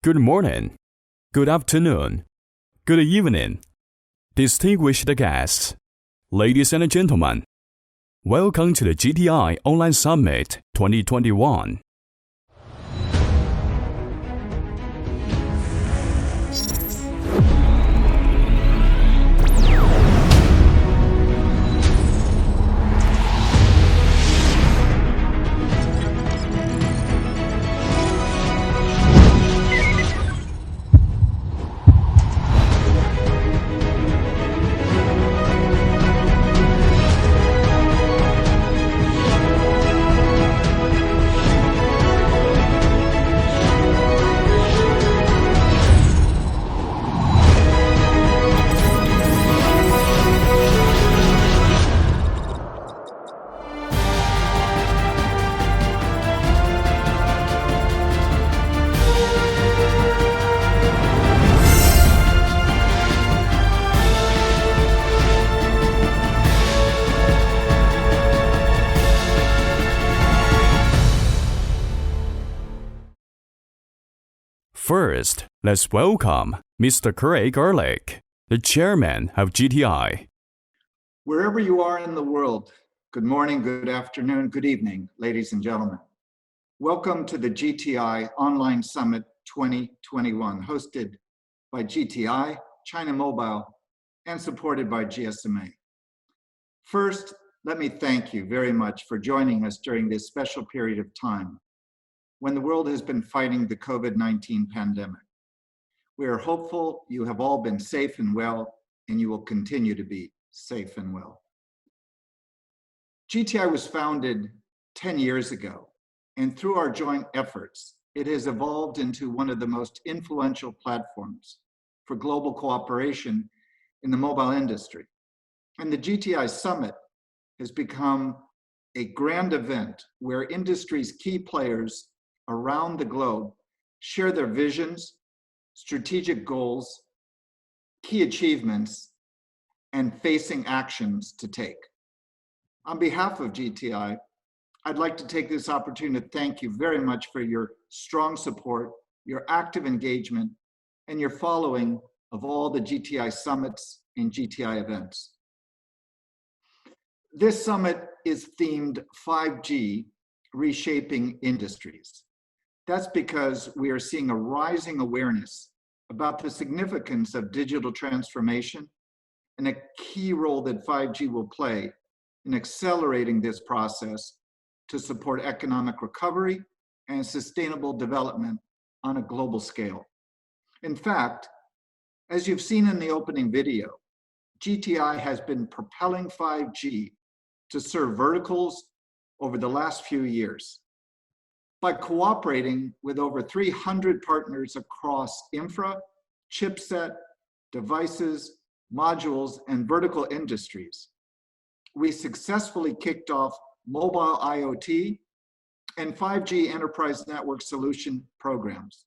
Good morning, good afternoon, good evening, distinguished guests, ladies and gentlemen. Welcome to the GTI Online Summit 2021. First, let's welcome Mr. Craig Ehrlich, the chairman of GTI. Wherever you are in the world, good morning, good afternoon, good evening, ladies and gentlemen. Welcome to the GTI Online Summit 2021, hosted by GTI, China Mobile, and supported by GSMA. First, let me thank you very much for joining us during this special period of time when the world has been fighting the COVID-19 pandemic. We are hopeful you have all been safe and well, and you will continue to be safe and well. GTI was founded 10 years ago, and through our joint efforts, it has evolved into one of the most influential platforms for global cooperation in the mobile industry. And the GTI Summit has become a grand event where industry's key players around the globe share their visions, strategic goals, key achievements, and facing actions to take. On behalf of GTI, I'd like to take this opportunity to thank you very much for your strong support, your active engagement, and your following of all the GTI summits and GTI events. This summit is themed 5G, Reshaping Industries. That's because we are seeing a rising awareness about the significance of digital transformation and a key role that 5G will play in accelerating this process to support economic recovery and sustainable development on a global scale. In fact, as you've seen in the opening video, GTI has been propelling 5G to serve verticals over the last few years. By cooperating with over 300 partners across infra, chipset, devices, modules, and vertical industries, we successfully kicked off mobile IoT and 5G enterprise network solution programs,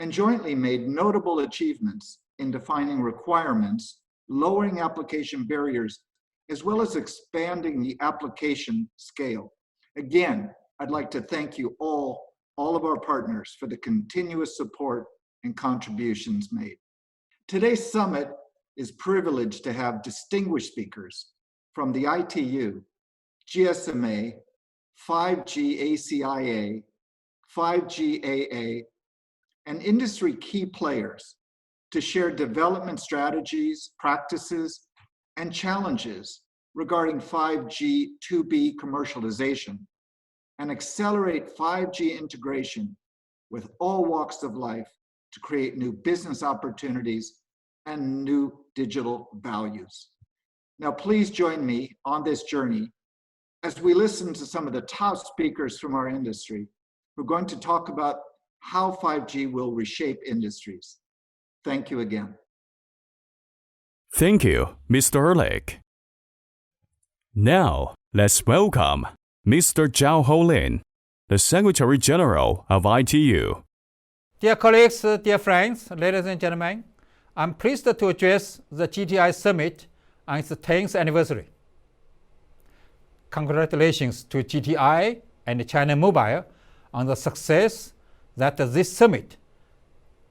and jointly made notable achievements in defining requirements, lowering application barriers, as well as expanding the application scale. Again, I'd like to thank you all of our partners for the continuous support and contributions made. Today's summit is privileged to have distinguished speakers from the ITU, GSMA, 5G ACIA, 5G AA, and industry key players to share development strategies, practices, and challenges regarding 5G 2B commercialization and accelerate 5G integration with all walks of life to create new business opportunities and new digital values. Now, please join me on this journey as we listen to some of the top speakers from our industry who are going to talk about how 5G will reshape industries. Thank you again. Thank you, Mr. Ehrlich. Now, let's welcome Mr. Zhao Holin, the Secretary General of ITU. Dear colleagues, dear friends, ladies and gentlemen, I'm pleased to address the GTI Summit on its 10th anniversary. Congratulations to GTI and China Mobile on the success that this summit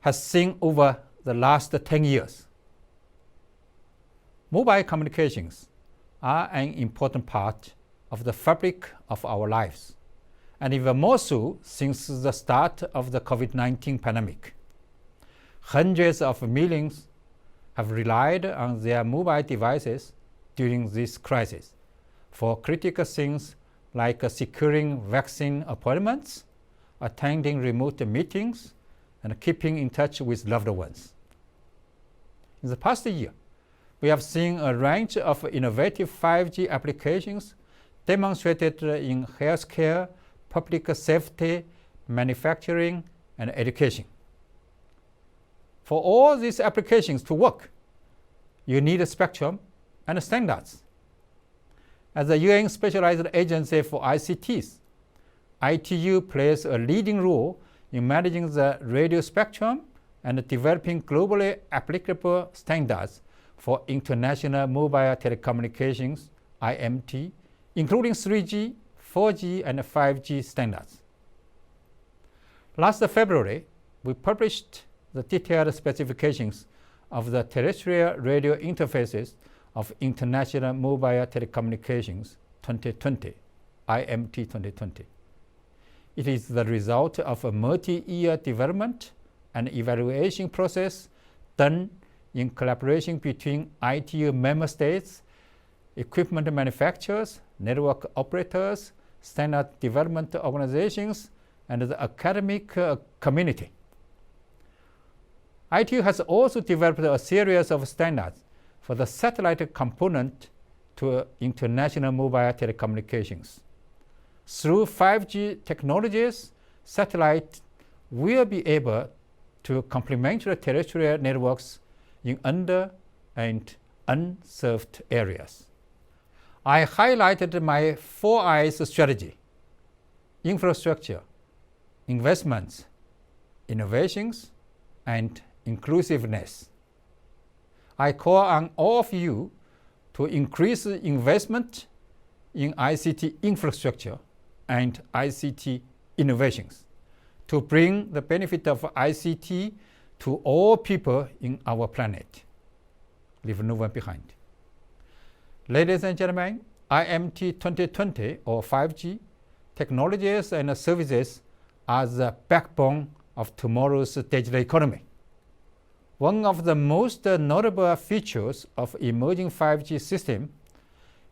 has seen over the last 10 years. Mobile communications are an important part of the fabric of our lives, and even more so since the start of the COVID-19 pandemic. Hundreds of millions have relied on their mobile devices during this crisis for critical things like securing vaccine appointments, attending remote meetings, and keeping in touch with loved ones. In the past year, we have seen a range of innovative 5G applications demonstrated in healthcare, public safety, manufacturing, and education. For all these applications to work, you need a spectrum and standards. As the UN Specialized Agency for ICTs, ITU plays a leading role in managing the radio spectrum and developing globally applicable standards for international mobile telecommunications, IMT, including 3G, 4G, and 5G standards. Last February, we published the detailed specifications of the terrestrial radio interfaces of International Mobile Telecommunications 2020, IMT 2020. It is the result of a multi-year development and evaluation process done in collaboration between ITU member states, equipment manufacturers, network operators, standard development organizations, and the academic community. ITU has also developed a series of standards for the satellite component to international mobile telecommunications. Through 5G technologies, satellite will be able to complement the terrestrial networks in under and unserved areas. I highlighted my 4 I's strategy: infrastructure, investments, innovations, and inclusiveness. I call on all of you to increase investment in ICT infrastructure and ICT innovations to bring the benefit of ICT to all people in our planet. Leave no one behind. Ladies and gentlemen, IMT 2020 or 5G technologies and services are the backbone of tomorrow's digital economy. One of the most notable features of emerging 5G system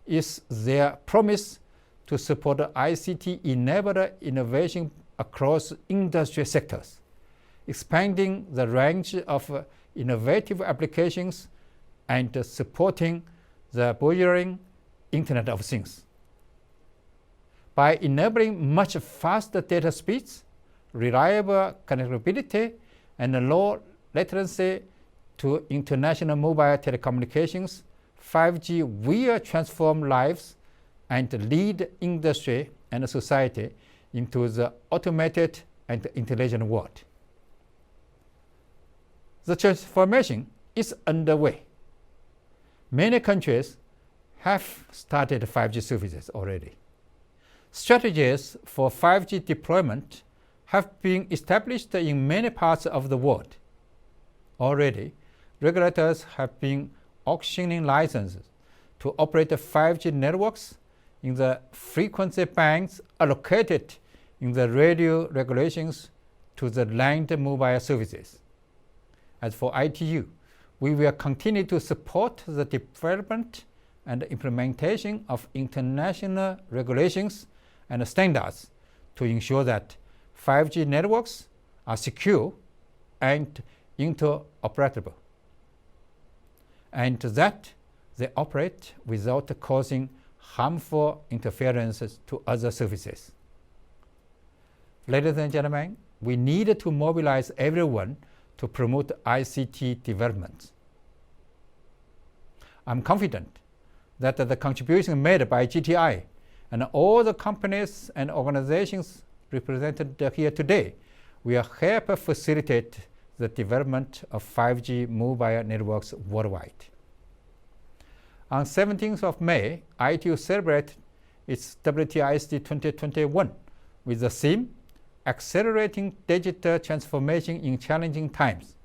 is their promise to support ICT-enabled innovation across industry sectors, expanding the range of innovative applications and supporting the burgeoning Internet of Things. By enabling much faster data speeds, reliable connectivity, and low latency to international mobile telecommunications, 5G will transform lives and lead industry and society into the automated and intelligent world. The transformation is underway. Many countries have started 5G services already. Strategies for 5G deployment have been established in many parts of the world. Already, regulators have been auctioning licenses to operate 5G networks in the frequency bands allocated in the radio regulations to the land mobile services. As for ITU, we will continue to support the development and implementation of international regulations and standards to ensure that 5G networks are secure and interoperable, and that they operate without causing harmful interferences to other services. Ladies and gentlemen, we need to mobilize everyone to promote ICT development. I'm confident that the contribution made by GTI and all the companies and organizations represented here today will help facilitate the development of 5G mobile networks worldwide. On 17th of May, ITU celebrated its WTISD 2021 with the theme accelerating digital transformation in challenging times.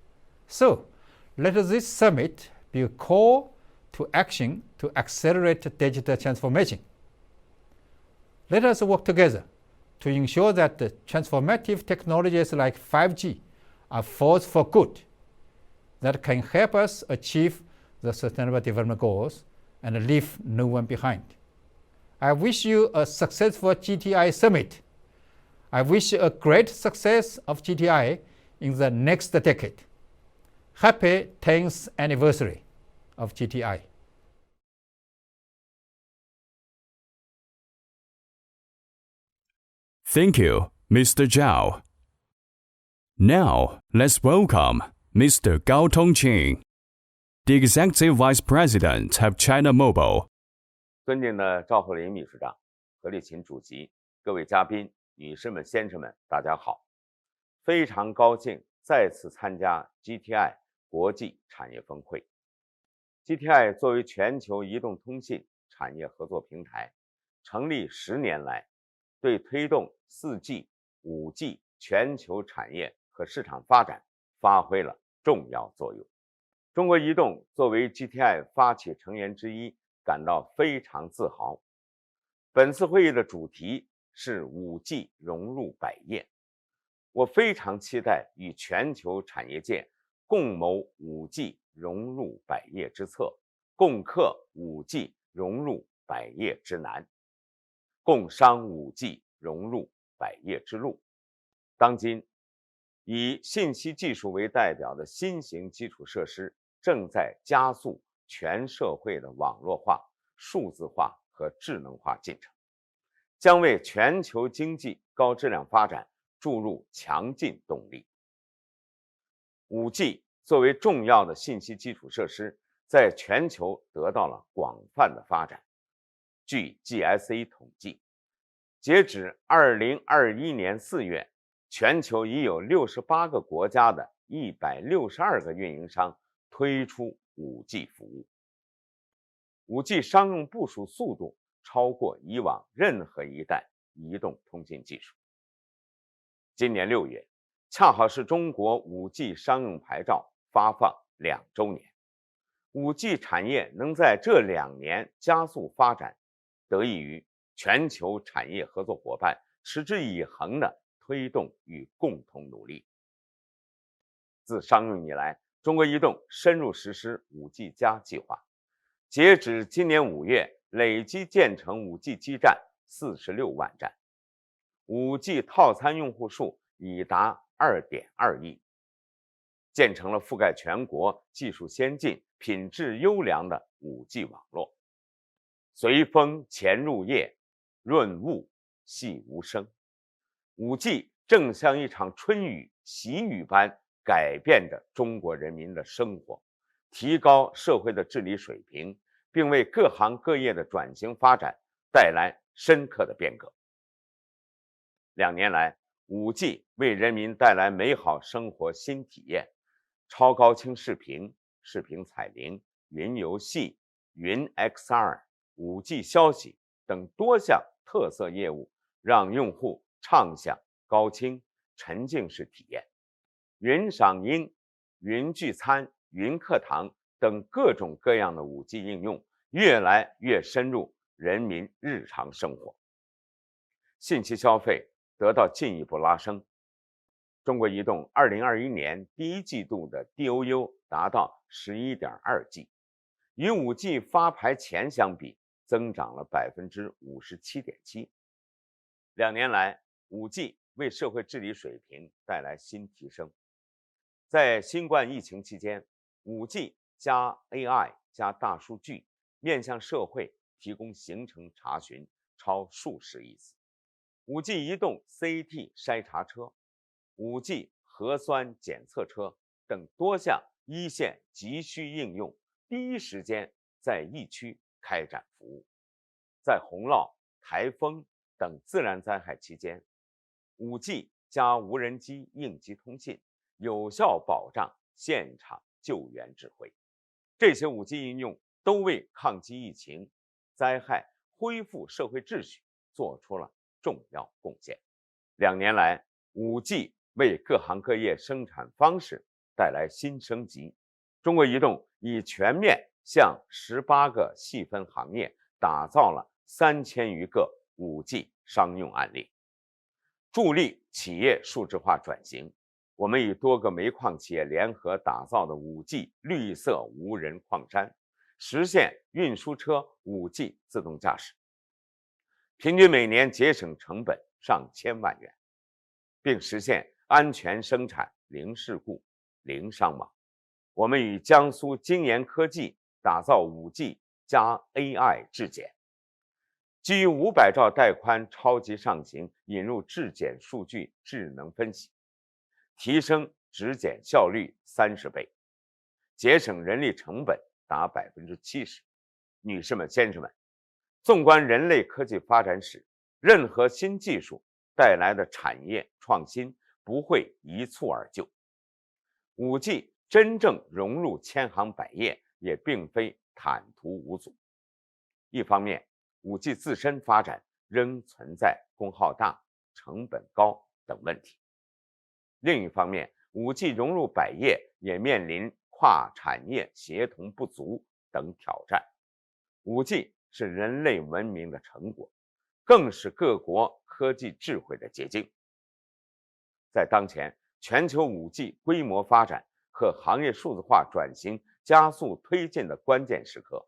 So, let this summit be a call to action to accelerate digital transformation. Let us work together to ensure that the transformative technologies like 5G are force for good that can help us achieve the Sustainable Development Goals and leave no one behind. I wish you a successful GTI Summit. I wish you a great success of GTI in the next decade. Happy 10th anniversary of GTI. Thank you, Mr. Zhao. Now, let's welcome Mr. Gao Tongqing, the Executive Vice President of China Mobile. 尊敬的赵鹤林秘书长、何立琴主席、各位嘉宾、女士们、先生们，大家好！非常高兴再次参加 GTI 国际产业峰会。GTI 作为全球移动通信产业合作平台，成立10年来，对推动4G、5G 全球产业和市场发展发挥了重要作用。中国移动作为 GTI 发起成员之一，感到非常自豪。本次会议的主题是 5G 融入百业，我非常期待与全球产业界共谋 5G 融入百业之策，共克 5G 融入百业之难，共商 5G 融入百业之路。当今，以信息技术为代表的新型基础设施正在加速全社会的网络化、数字化和智能化进程，将为全球经济高质量发展注入强劲动力。5G 作为重要的信息基础设施，在全球得到了广泛的发展。据 GSA 统计，截止2021年4月，全球已有68个国家的162个运营商推出 5G 服务。5G 商用部署速度超过以往任何一代移动通信技术。今年6月，恰好是中国 5G 商用牌照发放2周年。5G 产业能在这2年加速发展，得益于全球产业合作伙伴持之以恒的推动与共同努力。自商用以来，中国移动深入实施 5G+ 计划，截止今年5月，累计建成 5G 基站46万站， 5G 套餐用户数已达 2.2 亿，建成了覆盖全国、技术先进、品质优良的 5G 网络。随风潜入夜，润物细无声。5G 正像一场春雨、喜雨般改变着中国人民的生活，提高社会的治理水平，并为各行各业的转型发展带来深刻的变革。2年来，5G 为人民带来美好生活新体验，超高清视频、视频彩铃、云游戏、云 XR、5G 消息等多项特色业务，让用户畅享高清、沉浸式体验。云赏音、云聚餐、云课堂等各种各样的 5G 应用越来越深入人民日常生活，信息消费得到进一步拉升。中国移动2021年第1季度的 DOU 达到 11.2G， 与 5G 发牌前相比增长了 57.7%。2年来 5G 为社会治理水平带来新提升。在新冠疫情期间， 5G 加 AI 加大数据面向社会提供行程查询超数十亿次。5G 移动 CT 筛查车、5G 核酸检测车等多项一线急需应用第一时间在疫区开展服务。在洪涝、台风等自然灾害期间， 5G 加无人机应急通信有效保障现场救援指挥。这些 5G 应用都为抗击疫情、灾害、恢复社会秩序做出了重要贡献。2年来 5G 为各行各业生产方式带来新升级。中国移动已全面向18个细分行业打造了3000余个5G 商用案例，助力企业数字化转型。我们与多个煤矿企业联合打造的5G 绿色无人矿山，实现运输车5G 自动驾驶，平均每年节省成本上千万元，并实现安全生产、零事故、零伤亡。我们与江苏精研科技打造5G 加 AI 质检，基于500兆带宽超级上行引入质检数据智能分析，提升质检效率30倍，节省人力成本达70%。女士们、先生们，纵观人类科技发展史，任何新技术带来的产业创新不会一蹴而就。5G 真正融入千行百业，也并非坦途无阻。一方面，5G 自身发展仍存在功耗大、成本高等问题；另一方面，5G 融入百业也面临跨产业协同不足等挑战。5G 是人类文明的成果，更是各国科技智慧的结晶。在当前全球5G 规模发展和行业数字化转型加速推进的关键时刻，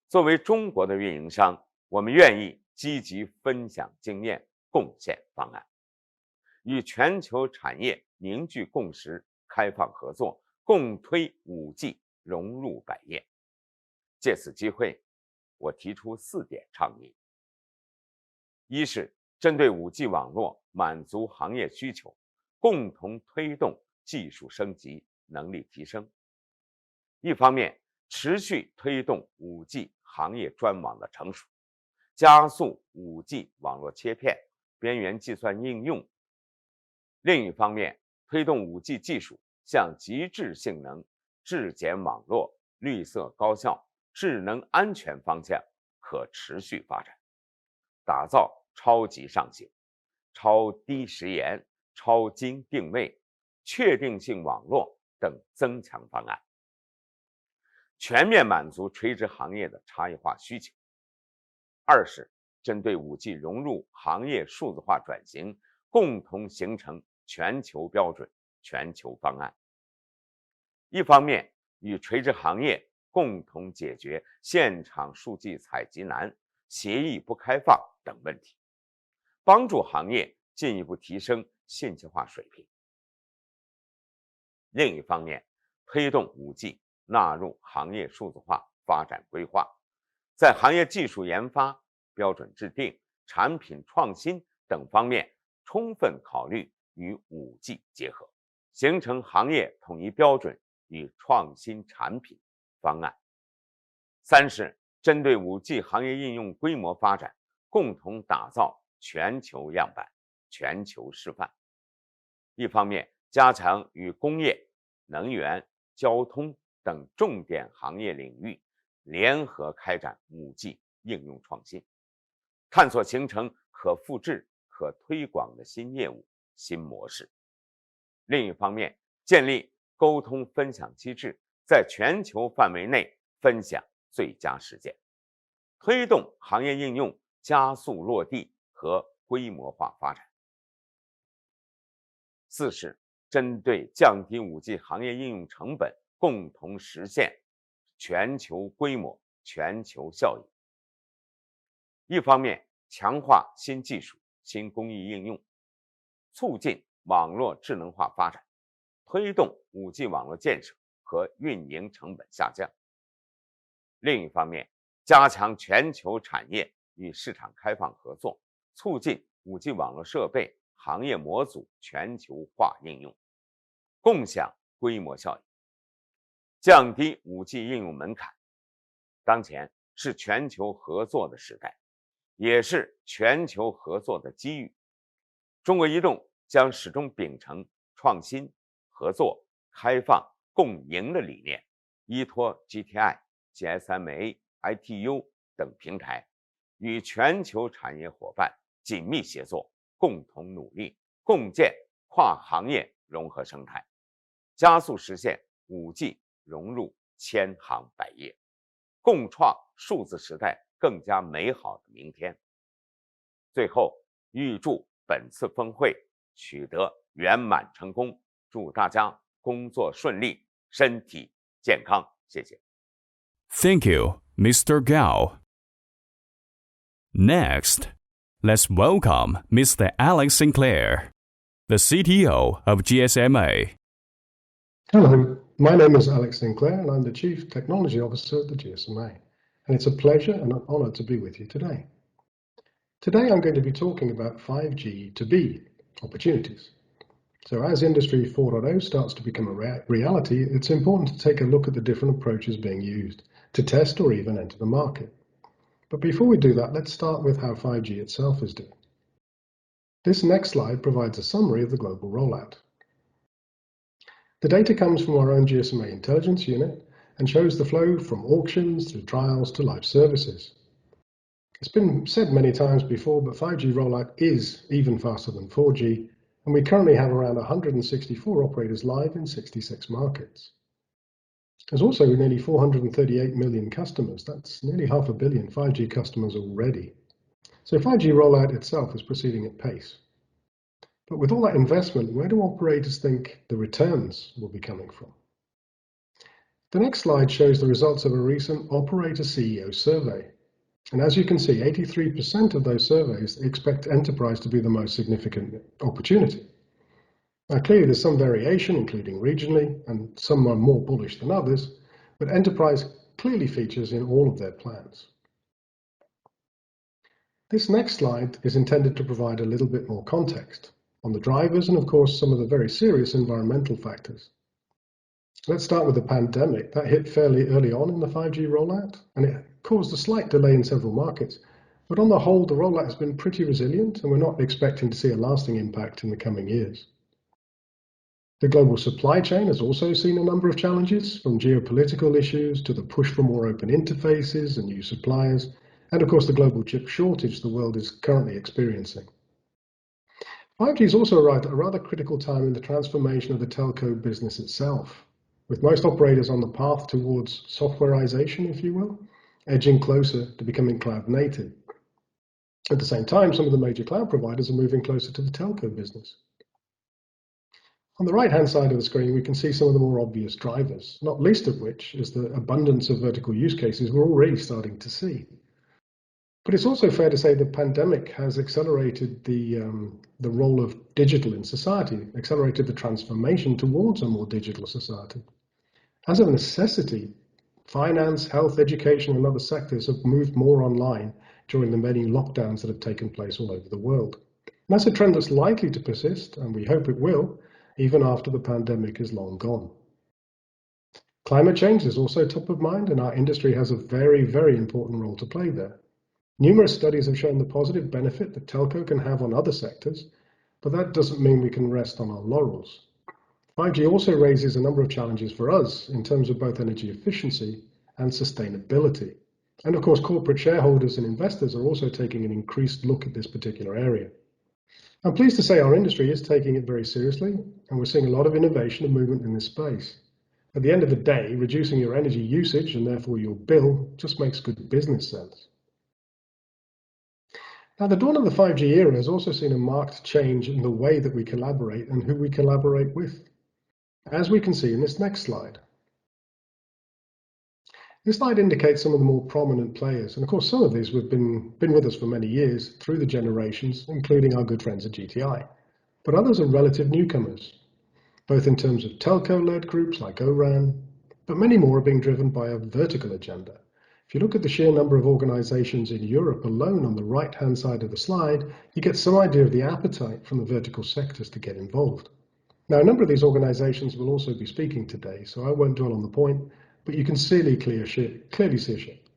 作为中国的运营商，我们愿意积极分享经验，贡献方案，与全球产业凝聚共识，开放合作，共推5G 融入百业。借此机会，我提出4点倡议：一是针对5G 网络满足行业需求，共同推动技术升级、能力提升。一方面，持续推动5G 行业专网的成熟，加速5G 网络切片、边缘计算应用；另一方面，推动5G 技术向极致性能、质检网络、绿色高效、智能安全方向可持续发展，打造超级上行、超低时延、超精定位、确定性网络等增强方案，全面满足垂直行业的差异化需求。二是针对5G 融入行业数字化转型，共同形成全球标准、全球方案。一方面，与垂直行业共同解决现场数据采集难、协议不开放等问题，帮助行业进一步提升信息化水平。另一方面，推动5G 纳入行业数字化发展规划，在行业技术研发、标准制定、产品创新等方面充分考虑与5G 结合，形成行业统一标准与创新产品方案。三是针对5G 行业应用规模发展，共同打造全球样板、全球示范。一方面，加强与工业、能源、交通等重点行业领域联合开展5G 应用创新，探索形成可复制、可推广的新业务、新模式。另一方面，建立沟通分享机制，在全球范围内分享最佳实践，推动行业应用加速落地和规模化发展。四是针对降低5G 行业应用成本，共同实现全球规模、全球效益。一方面，强化新技术、新工艺应用，促进网络智能化发展，推动5G 网络建设和运营成本下降。另一方面，加强全球产业与市场开放合作，促进5G 网络设备、行业模组全球化应用，共享规模效益，降低5G 应用门槛。当前是全球合作的时代，也是全球合作的机遇。中国移动将始终秉承创新、合作、开放、共赢的理念，依托 GTI、GSMA、ITU 等平台，与全球产业伙伴紧密协作，共同努力，共建跨行业融合生态，加速实现 5G 融入千行百业，共创数字时代更加美好的明天。最后，预祝本次峰会取得圆满成功，祝大家工作顺利，身体健康。谢谢。Thank you, Mr. Gao. Next, let's welcome Mr. Alex Sinclair, the CTO of GSMA. Hello, my name is Alex Sinclair and I'm the Chief Technology Officer at the GSMA. And it's a pleasure and an honor to be with you today. Today I'm going to be talking about 5G to B opportunities. So as Industry 4.0 starts to become a reality, it's important to take a look at the different approaches being used to test or even enter the market. But before we do that, let's start with how 5G itself is doing. This next slide provides a summary of the global rollout. The data comes from our own GSMA intelligence unit and shows the flow from auctions through trials to live services. It's been said many times before, but 5G rollout is even faster than 4G, and we currently have around 164 operators live in 66 markets. There's also nearly 438 million customers. That's nearly 500 million 5G customers already. So 5G rollout itself is proceeding at pace. But with all that investment, where do operators think the returns will be coming from? The next slide shows the results of a recent operator CEO survey. And as you can see, 83% of those surveys expect enterprise to be the most significant opportunity. Now, clearly there's some variation, including regionally, and some are more bullish than others, but enterprise clearly features in all of their plans. This next slide is intended to provide a little bit more context on the drivers and, of course, some of the very serious environmental factors. Let's start with the pandemic. That hit fairly early on in the 5G rollout, and it caused a slight delay in several markets. But on the whole, the rollout has been pretty resilient, and we're not expecting to see a lasting impact in the coming years. The global supply chain has also seen a number of challenges, from geopolitical issues to the push for more open interfaces and new suppliers, and of course the global chip shortage the world is currently experiencing. 5G has also arrived at a rather critical time in the transformation of the telco business itself, with most operators on the path towards softwareization, if you will, edging closer to becoming cloud native. At the same time, some of the major cloud providers are moving closer to the telco business. On the right-hand side of the screen, we can see some of the more obvious drivers, not least of which is the abundance of vertical use cases we're already starting to see. But it's also fair to say the pandemic has accelerated the role of digital in society, accelerated the transformation towards a more digital society. As a necessity, finance, health, education, and other sectors have moved more online during the many lockdowns that have taken place all over the world. And that's a trend that's likely to persist, and we hope it will, even after the pandemic is long gone. Climate change is also top of mind, and our industry has a very, very important role to play there. Numerous studies have shown the positive benefit that telco can have on other sectors, but that doesn't mean we can rest on our laurels. 5G also raises a number of challenges for us in terms of both energy efficiency and sustainability. And of course, corporate shareholders and investors are also taking an increased look at this particular area. I'm pleased to say our industry is taking it very seriously, and we're seeing a lot of innovation and movement in this space. At the end of the day, reducing your energy usage and therefore your bill just makes good business sense. Now, the dawn of the 5G era has also seen a marked change in the way that we collaborate and who we collaborate with, as we can see in this next slide. This slide indicates some of the more prominent players, and of course some of these have been with us for many years through the generations, including our good friends at GTI. But others are relative newcomers, both in terms of telco-led groups like ORAN, but many more are being driven by a vertical agenda. If you look at the sheer number of organizations in Europe alone on the right-hand side of the slide, you get some idea of the appetite from the vertical sectors to get involved. Now, a number of these organizations will also be speaking today, so I won't dwell on the point, but you can clearly see a shift.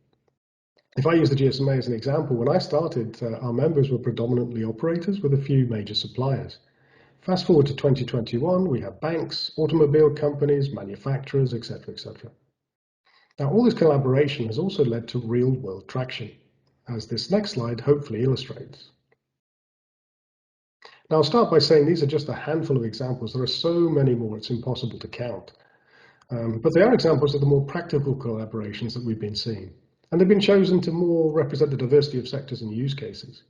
If I use the GSMA as an example, when I started, our members were predominantly operators with a few major suppliers. Fast forward to 2021, we have banks, automobile companies, manufacturers, etc., etc. Now, all this collaboration has also led to real-world traction, as this next slide hopefully illustrates. Now, I'll start by saying these are just a handful of examples. There are so many more, it's impossible to count. But they are examples of the more practical collaborations that we've been seeing. And they've been chosen to more represent the diversity of sectors and use cases.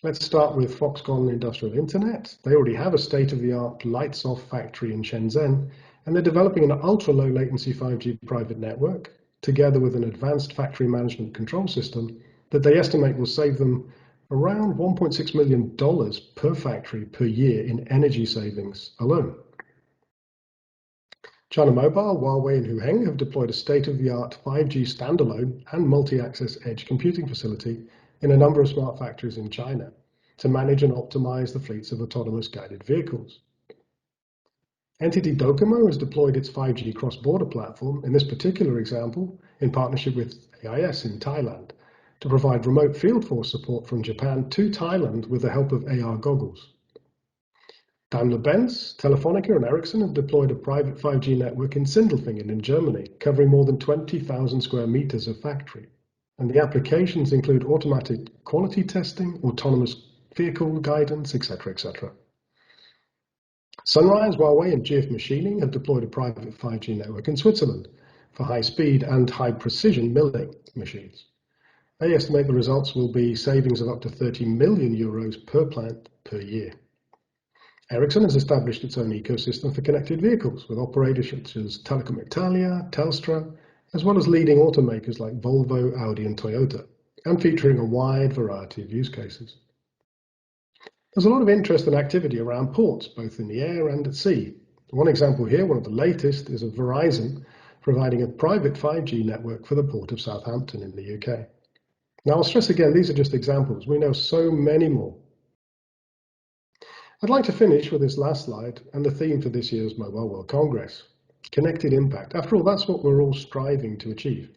Let's start with Foxconn Industrial Internet. They already have a state-of-the-art lights-off factory in Shenzhen, and they're developing an ultra-low latency 5G private network, together with an advanced factory management control system that they estimate will save them around $1.6 million per factory per year in energy savings alone. China Mobile, Huawei, and Huheng have deployed a state-of-the-art 5G standalone and multi-access edge computing facility in a number of smart factories in China to manage and optimize the fleets of autonomous guided vehicles. NTT Docomo has deployed its 5G cross-border platform, in this particular example, in partnership with AIS in Thailand, to provide remote field force support from Japan to Thailand with the help of AR goggles. Daimler-Benz, Telefonica, and Ericsson have deployed a private 5G network in Sindelfingen in Germany, covering more than 20,000 square meters of factory. And the applications include automatic quality testing, autonomous vehicle guidance, etc., etc. Sunrise, Huawei, and GF Machining have deployed a private 5G network in Switzerland for high-speed and high-precision milling machines. They estimate the results will be savings of up to 30 million euros per plant per year. Ericsson has established its own ecosystem for connected vehicles with operators such as Telecom Italia, Telstra, as well as leading automakers like Volvo, Audi, and Toyota, and featuring a wide variety of use cases. There's a lot of interest and activity around ports, both in the air and at sea. One example here, one of the latest, is of Verizon providing a private 5G network for the port of Southampton in the UK. Now, I'll stress again, these are just examples. We know so many more. I'd like to finish with this last slide and the theme for this year's Mobile World Congress, connected impact. After all, that's what we're all striving to achieve.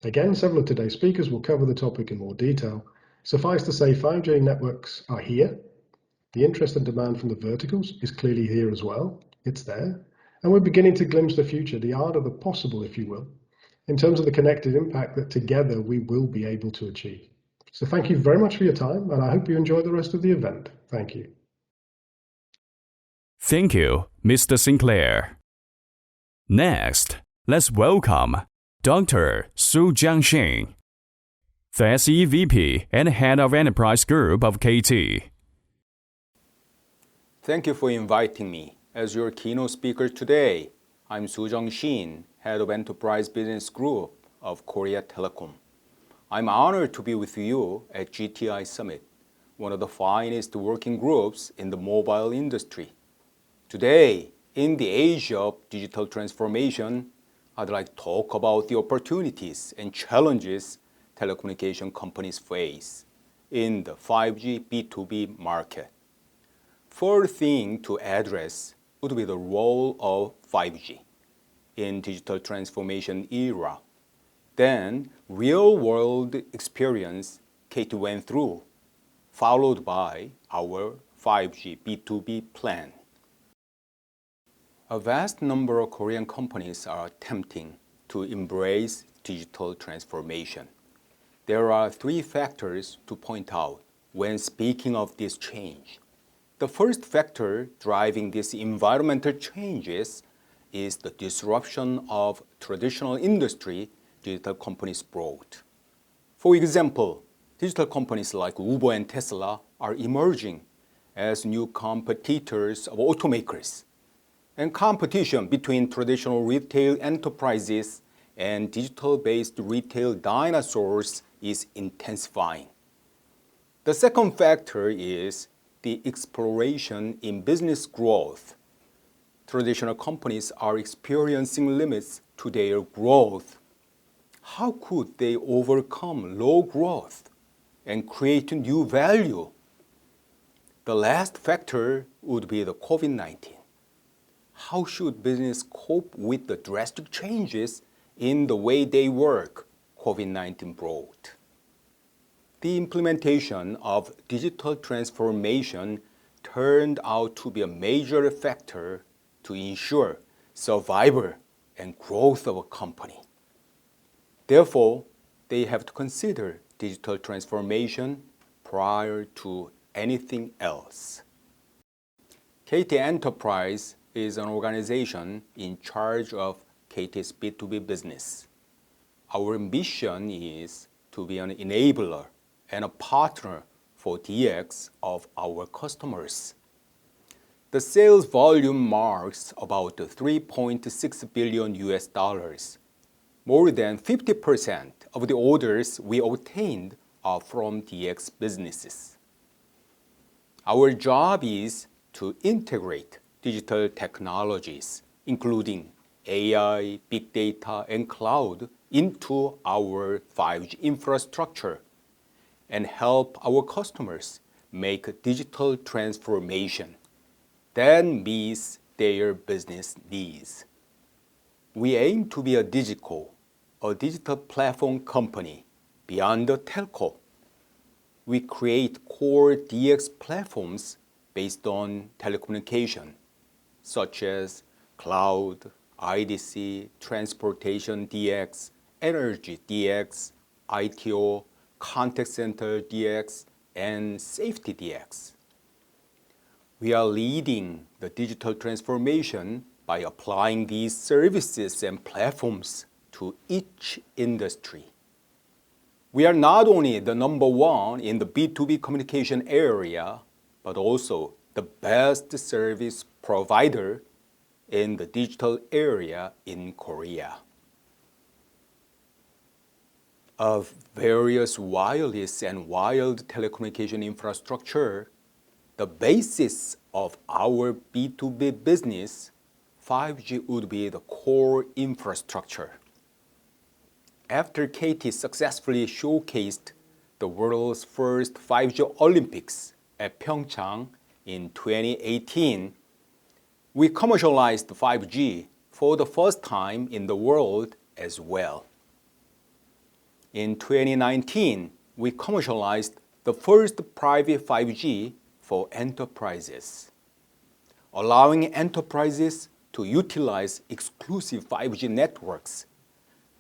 Again, several of today's speakers will cover the topic in more detail. Suffice to say, 5G networks are here. The interest and demand from the verticals is clearly here as well. It's there. And we're beginning to glimpse the future, the art of the possible, if you will, in terms of the connected impact that together we will be able to achieve. So thank you very much for your time, and I hope you enjoy the rest of the event. Thank you. Thank you, Mr. Sinclair. Next, let's welcome Dr. Su Jiangxin, the SEVP and Head of Enterprise Group of KT. Thank you for inviting me as your keynote speaker today. I'm Su Jiangxin, Head of Enterprise Business Group of Korea Telecom. I'm honored to be with you at GTI Summit, one of the finest working groups in the mobile industry. Today, in the age of digital transformation, I'd like to talk about the opportunities and challenges telecommunication companies face in the 5G B2B market. First thing to address would be the role of 5G in digital transformation era. Then, real-world experience KT went through, followed by our 5G B2B plan. A vast number of Korean companies are attempting to embrace digital transformation. There are three factors to point out when speaking of this change. The first factor driving these environmental changes is the disruption of traditional industry digital companies brought. For example, digital companies like Uber and Tesla are emerging as new competitors of automakers. And competition between traditional retail enterprises and digital-based retail dinosaurs is intensifying. The second factor is the exploration in business growth. Traditional companies are experiencing limits to their growth. How could they overcome low growth and create new value? The last factor would be the COVID-19. How should business cope with the drastic changes in the way they work COVID-19 brought? The implementation of digital transformation turned out to be a major factor to ensure survival and growth of a company. Therefore, they have to consider digital transformation prior to anything else. KT Enterprise is an organization in charge of KT's B2B business. Our mission is to be an enabler and a partner for DX of our customers. The sales volume marks about $3.6 billion US dollars. More than 50% of the orders we obtained are from DX businesses. Our job is to integrate digital technologies, including AI, big data, and cloud, into our 5G infrastructure and help our customers make digital transformation that meets their business needs. We aim to be a digital platform company beyond the telco. We create core DX platforms based on telecommunication, such as cloud, IDC, transportation DX, energy DX, ITO, contact center DX, and safety DX. We are leading the digital transformation by applying these services and platforms to each industry. We are not only the number one in the B2B communication area, but also the best service provider in the digital area in Korea. Of various wireless and wired telecommunication infrastructure, the basis of our B2B business, 5G would be the core infrastructure. After KT successfully showcased the world's first 5G Olympics at Pyeongchang in 2018, we commercialized 5G for the first time in the world as well. In 2019, we commercialized the first private 5G for enterprises, allowing enterprises to utilize exclusive 5G networks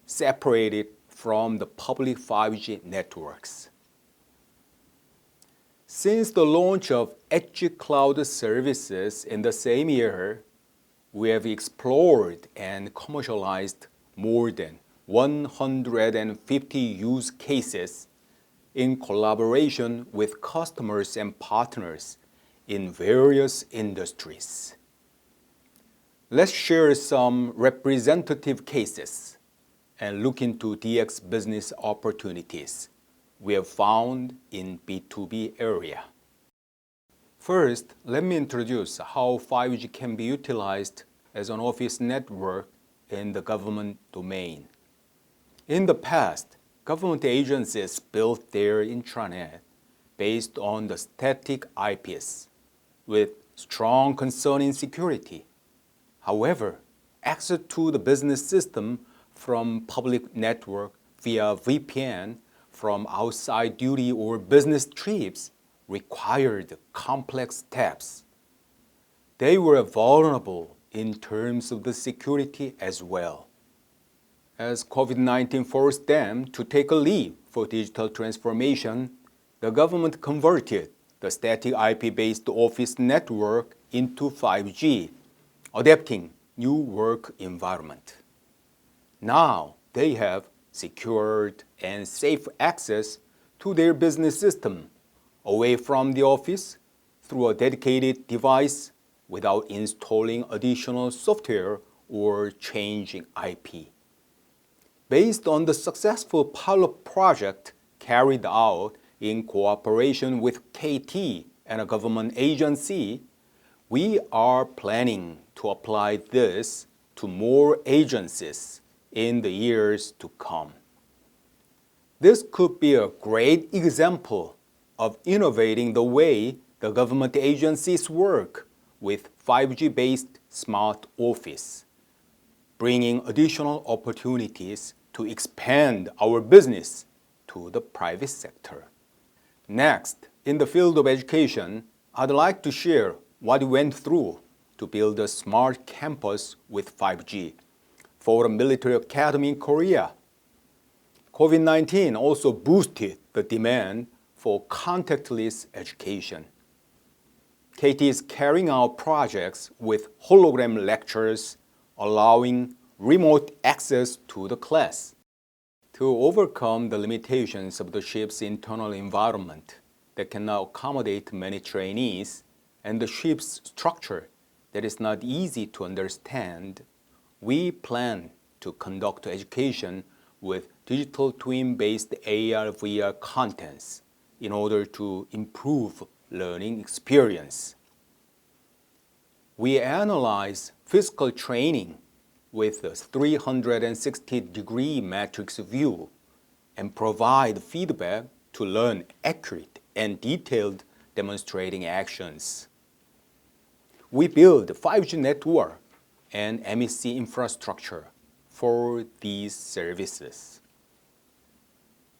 separated from the public 5G networks. Since the launch of Edge Cloud services in the same year, we have explored and commercialized more than 150 use cases in collaboration with customers and partners in various industries. Let's share some representative cases and look into DX business opportunities we have found in B2B area. First, let me introduce how 5G can be utilized as an office network in the government domain. In the past, government agencies built their intranet based on the static IPs with strong concern in security. However, access to the business system from public network via VPN from outside duty or business trips required complex steps. They were vulnerable in terms of the security as well. As COVID-19 forced them to take a leap for digital transformation, the government converted the static IP-based office network into 5G, adapting new work environment. Now they have secured and safe access to their business system away from the office through a dedicated device without installing additional software or changing IP. Based on the successful pilot project carried out in cooperation with KT and a government agency, we are planning to apply this to more agencies in the years to come. This could be a great example of innovating the way the government agencies work with 5G-based smart office, bringing additional opportunities to expand our business to the private sector. Next, in the field of education, I'd like to share what we went through to build a smart campus with 5G for a military academy in Korea. COVID-19 also boosted the demand for contactless education. KT is carrying out projects with hologram lectures, allowing remote access to the class. To overcome the limitations of the ship's internal environment that cannot accommodate many trainees, and the ship's structure that is not easy to understand, we plan to conduct education with digital twin-based AR/VR contents in order to improve learning experience. We analyze physical training with a 360-degree matrix view and provide feedback to learn accurate and detailed demonstrating actions. We build 5G network and MEC infrastructure for these services.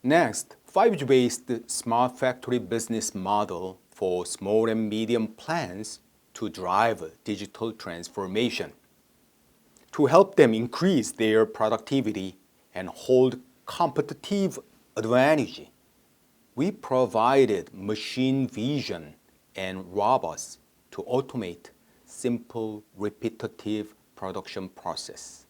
Next, 5G-based smart factory business model for small and medium plants to drive digital transformation. To help them increase their productivity and hold competitive advantage, we provided machine vision and robots to automate simple, repetitive production process.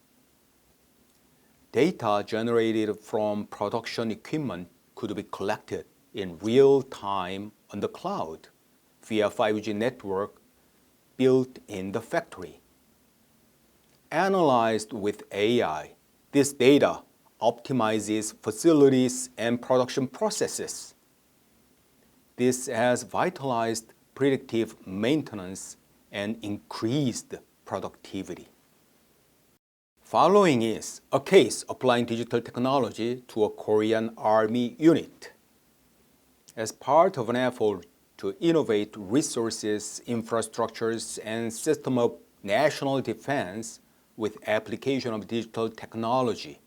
Data generated from production equipment could be collected in real time on the cloud via 5G network built in the factory. Analyzed with AI, this data optimizes facilities and production processes. This has vitalized predictive maintenance and increased productivity. Following is a case applying digital technology to a Korean Army unit. As part of an effort to innovate resources, infrastructures, and system of national defense with application of digital technology,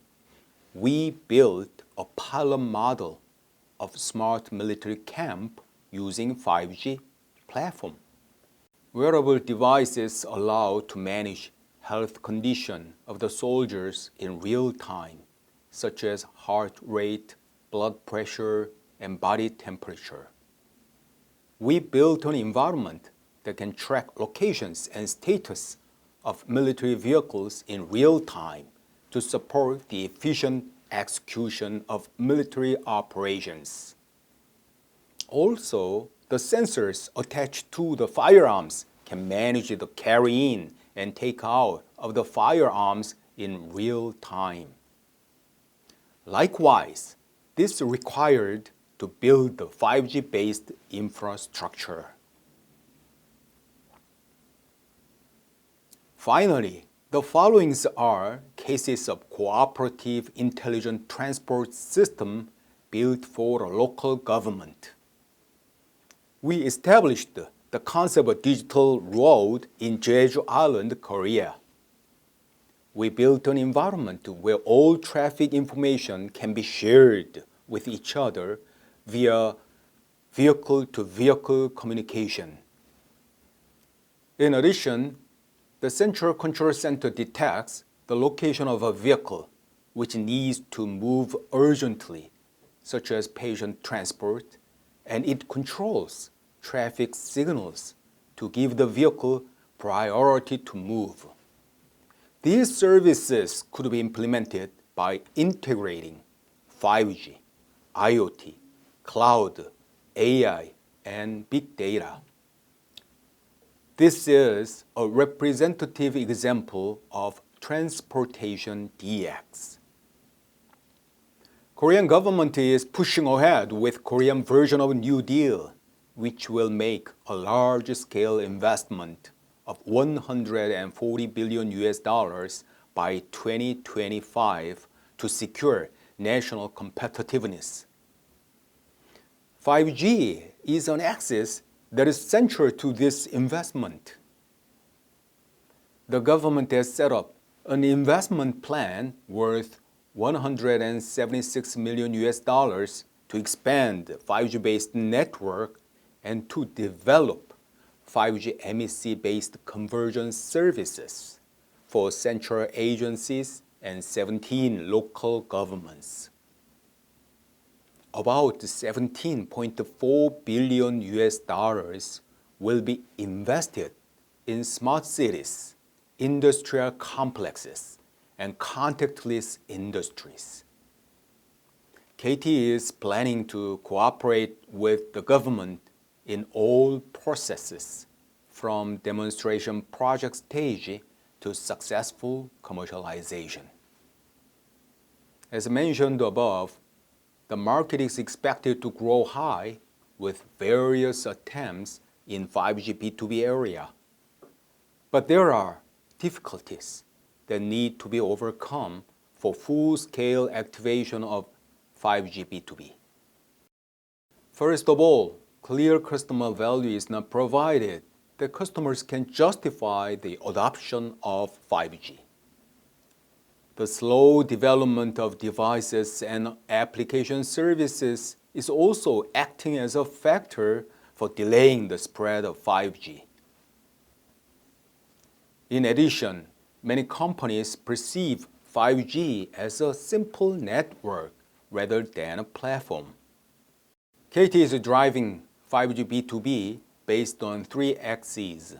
we built a pilot model of smart military camp using 5G platform. Wearable devices allow to manage health condition of the soldiers in real time, such as heart rate, blood pressure, and body temperature. We built an environment that can track locations and status of military vehicles in real time to support the efficient execution of military operations. Also, the sensors attached to the firearms can manage the carry-in and take out of the firearms in real time. Likewise, this required to build the 5G-based infrastructure. Finally, the following are cases of cooperative intelligent transport system built for a local government. We established the concept of digital road in Jeju Island, Korea. We built an environment where all traffic information can be shared with each other via vehicle-to-vehicle communication. In addition, the Central Control Center detects the location of a vehicle which needs to move urgently, such as patient transport, and it controls traffic signals to give the vehicle priority to move. These services could be implemented by integrating 5G, IoT, cloud, AI, and big data. This is a representative example of transportation DX. Korean government is pushing ahead with Korean version of New Deal, which will make a large-scale investment of $140 billion by 2025 to secure national competitiveness. 5G is an axis that is central to this investment. The government has set up an investment plan worth $176 million to expand 5G-based network and to develop 5G MEC-based convergence services for central agencies and 17 local governments. About $17.4 billion will be invested in smart cities, industrial complexes, and contactless industries. KT is planning to cooperate with the government in all processes, from demonstration project stage to successful commercialization. As mentioned above, the market is expected to grow high with various attempts in 5G B2B area. But there are difficulties that need to be overcome for full-scale activation of 5G B2B. First of all, clear customer value is not provided that customers can justify the adoption of 5G. The slow development of devices and application services is also acting as a factor for delaying the spread of 5G. In addition, many companies perceive 5G as a simple network rather than a platform. KT is driving 5G B2B based on 3 axes: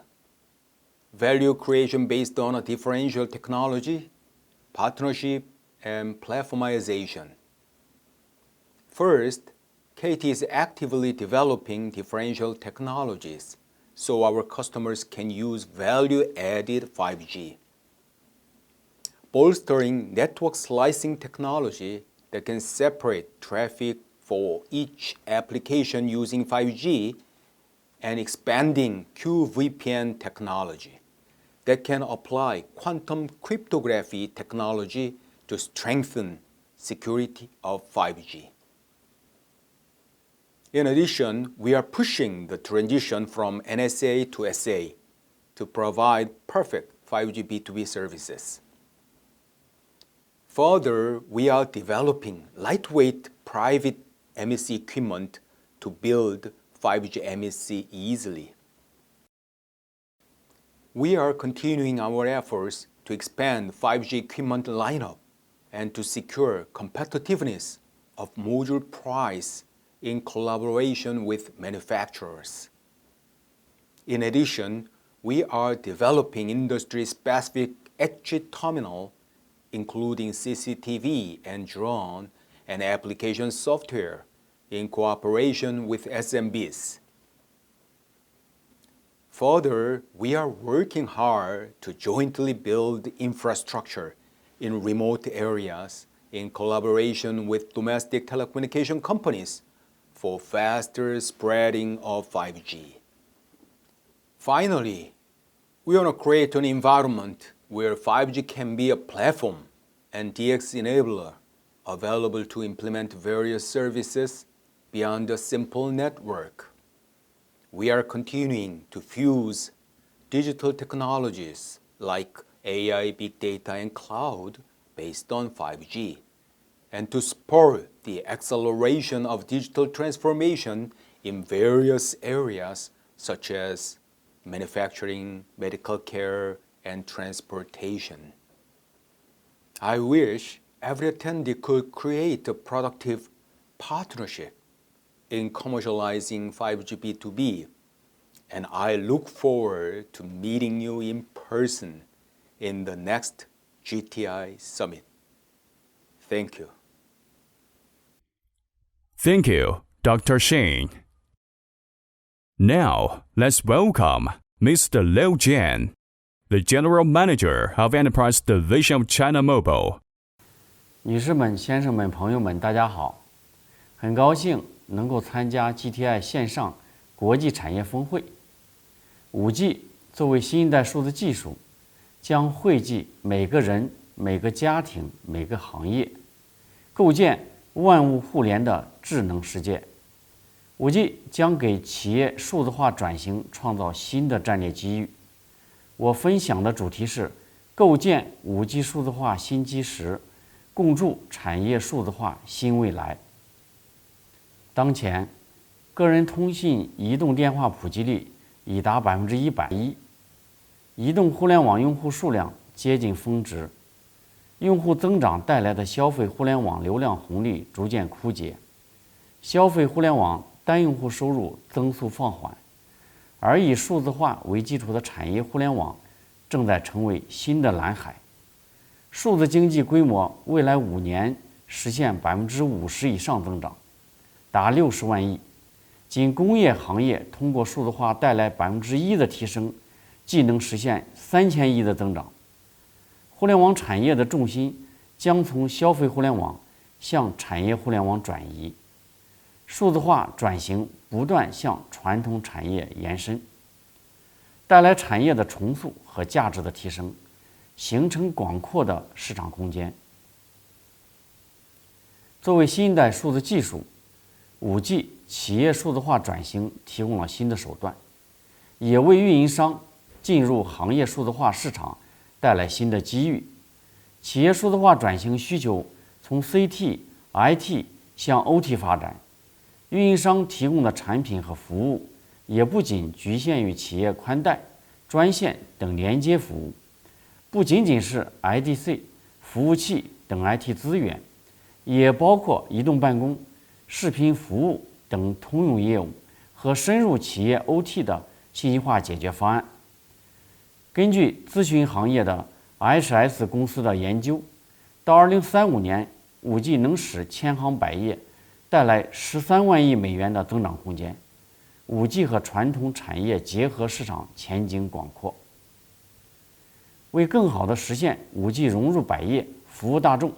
value creation based on a differential technology, partnership, and platformization. First, KT is actively developing differential technologies so our customers can use value-added 5G. Bolstering network slicing technology that can separate traffic for each application using 5G, and expanding QVPN technology that can apply quantum cryptography technology to strengthen security of 5G. In addition, we are pushing the transition from NSA to SA to provide perfect 5G B2B services. Further, we are developing lightweight private MEC equipment to build 5G MEC easily. We are continuing our efforts to expand 5G equipment lineup and to secure competitiveness of module price in collaboration with manufacturers. In addition, we are developing industry-specific edge terminal, including CCTV and drone and application software, in cooperation with SMBs. Further, we are working hard to jointly build infrastructure in remote areas in collaboration with domestic telecommunication companies for faster spreading of 5G. Finally, we want to create an environment where 5G can be a platform and DX enabler available to implement various services beyond a simple network. We are continuing to fuse digital technologies like AI, big data, and cloud based on 5G, and to spur the acceleration of digital transformation in various areas such as manufacturing, medical care, and transportation. I wish every attendee could create a productive partnership in commercializing 5G B2B, and I look forward to meeting you in person in the next GTI Summit. Thank you. Thank you, Dr. Shane. Now, let's welcome Mr. Liu Jian, the General Manager of Enterprise Division of China Mobile. 女士们、先生们、朋友们，大家好！很高兴能够参加 GTI 线上国际产业峰会。5G 作为新一代数字技术，将惠及每个人、每个家庭、每个行业，构建万物互联的智能世界。5G 将给企业数字化转型创造新的战略机遇。我分享的主题是构建5G 数字化新基石，共筑产业数字化新未来。当前，个人通信移动电话普及率已达110%，移动互联网用户数量接近峰值，用户增长带来的消费互联网流量红利逐渐枯竭，消费互联网单用户收入增速放缓，而以数字化为基础的产业互联网正在成为新的蓝海。数字经济规模未来5年实现50%以上增长，达60万亿。仅工业行业通过数字化带来1%的提升，即能实现3000亿的增长。互联网产业的重心将从消费互联网向产业互联网转移，数字化转型不断向传统产业延伸，带来产业的重塑和价值的提升，形成广阔的市场空间。作为新一代数字技术，5G 企业数字化转型提供了新的手段，也为运营商进入行业数字化市场带来新的机遇。企业数字化转型需求从 CT、IT 向 OT 发展，运营商提供的产品和服务也不仅局限于企业宽带、专线等连接服务，不仅仅是 IDC、服务器等 IT 资源，也包括移动办公、视频服务等通用业务和深入企业 OT 的信息化解决方案。根据咨询行业的 IHS 公司的研究，到2035年，5G 能使千行百业带来13万亿美元的增长空间。5G 和传统产业结合市场前景广阔。为更好地实现 5G 融入百业、服务大众，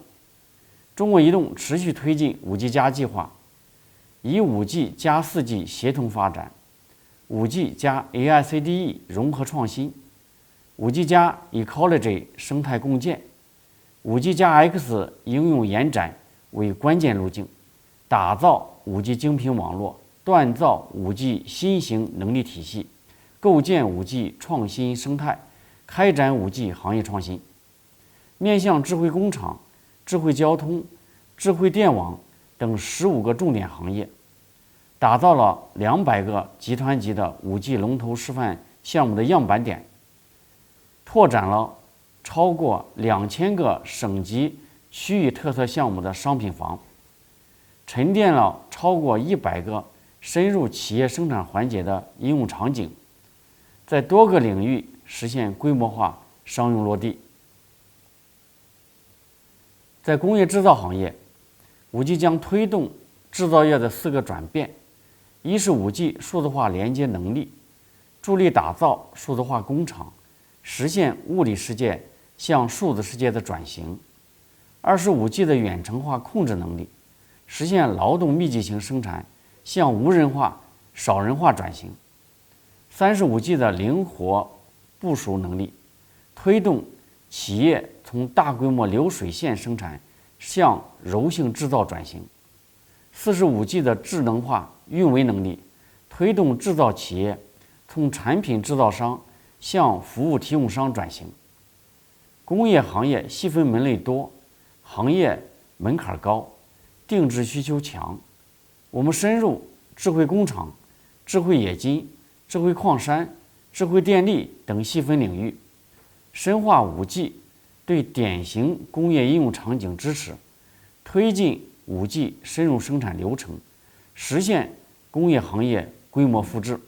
中国移动持续推进 5G 加计划，以 5G 加 4G 协同发展， 5G 加 AICDE 融合创新， 5G 加 Ecology 生态共建， 5G 加 X 应用延展为关键路径，打造 5G 精品网络，锻造 5G 新型能力体系，构建 5G 创新生态，开展 5G 行业创新。面向智慧工厂、智慧交通、智慧电网等15个重点行业，打造了200个集团级的 5G 龙头示范项目的样板点，拓展了超过2000个省级区域特色项目的商品房，沉淀了超过100个深入企业生产环节的应用场景，在多个领域实现规模化商用落地。在工业制造行业， 5G 将推动制造业的4个转变：一是 5G 数字化连接能力，助力打造数字化工厂，实现物理世界向数字世界的转型；二是 5G 的远程化控制能力，实现劳动密集型生产向无人化、少人化转型；三是 5G 的灵活部署能力，推动企业从大规模流水线生产向柔性制造转型；四是 5G 的智能化运维能力，推动制造企业从产品制造商向服务提供商转型。工业行业细分门类多，行业门槛高，定制需求强。我们深入智慧工厂、智慧冶金、智慧矿山、智慧电力等细分领域，深化 5G 对典型工业应用场景支持，推进 5G 深入生产流程，实现工业行业规模复制。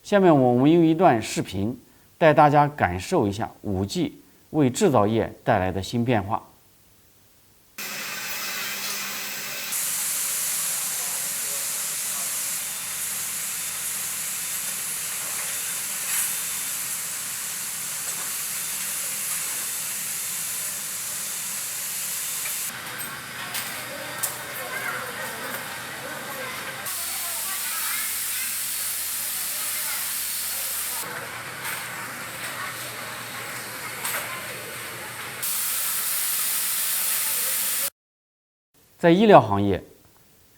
下面我们用一段视频带大家感受一下 5G 为制造业带来的新变化。在医疗行业，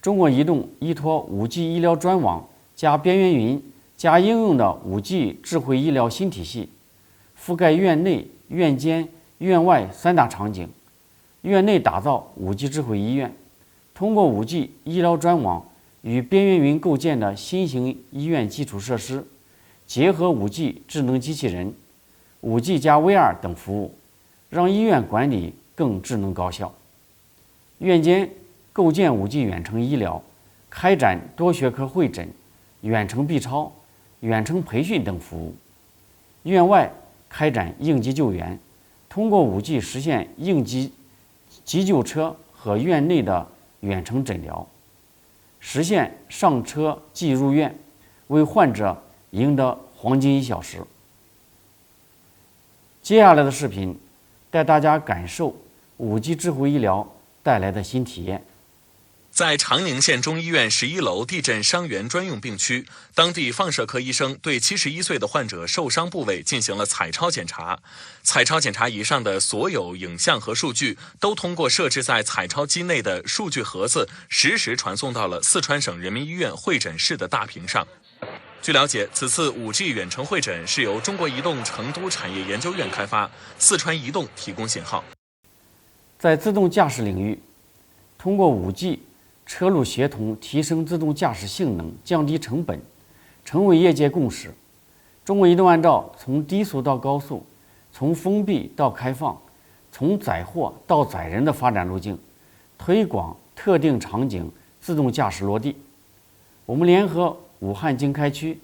中国移动依托 5G 医疗专网加边缘云加应用的 5G 智慧医疗新体系，覆盖院内、院间、院外3大场景。院内打造 5G 智慧医院，通过 5G 医疗专网与边缘云构建的新型医院基础设施，结合 5G 智能机器人、5G 加 VR 等服务，让医院管理更智能高效。院间构建 5G 远程医疗，开展多学科会诊、远程 B 超、远程培训等服务，院外开展应急救援，通过5G 实现应急急救车和院内的远程诊疗，实现上车即入院，为患者赢得黄金1小时。接下来的视频带大家感受5G 智慧医疗带来的新体验。在长宁县中医院11楼地震伤员专用病区，当地放射科医生对71岁的患者受伤部位进行了彩超检查。彩超检查仪上的所有影像和数据都通过设置在彩超机内的数据盒子，实时传送到了四川省人民医院会诊室的大屏上。据了解，此次5G 远程会诊是由中国移动成都产业研究院开发，四川移动提供信号。在自动驾驶领域，通过5G车路协同提升自动驾驶性能，降低成本，成为业界共识。中国移动按照从低速到高速，从封闭到开放，从载货到载人的发展路径，推广特定场景自动驾驶落地。我们联合武汉经开区，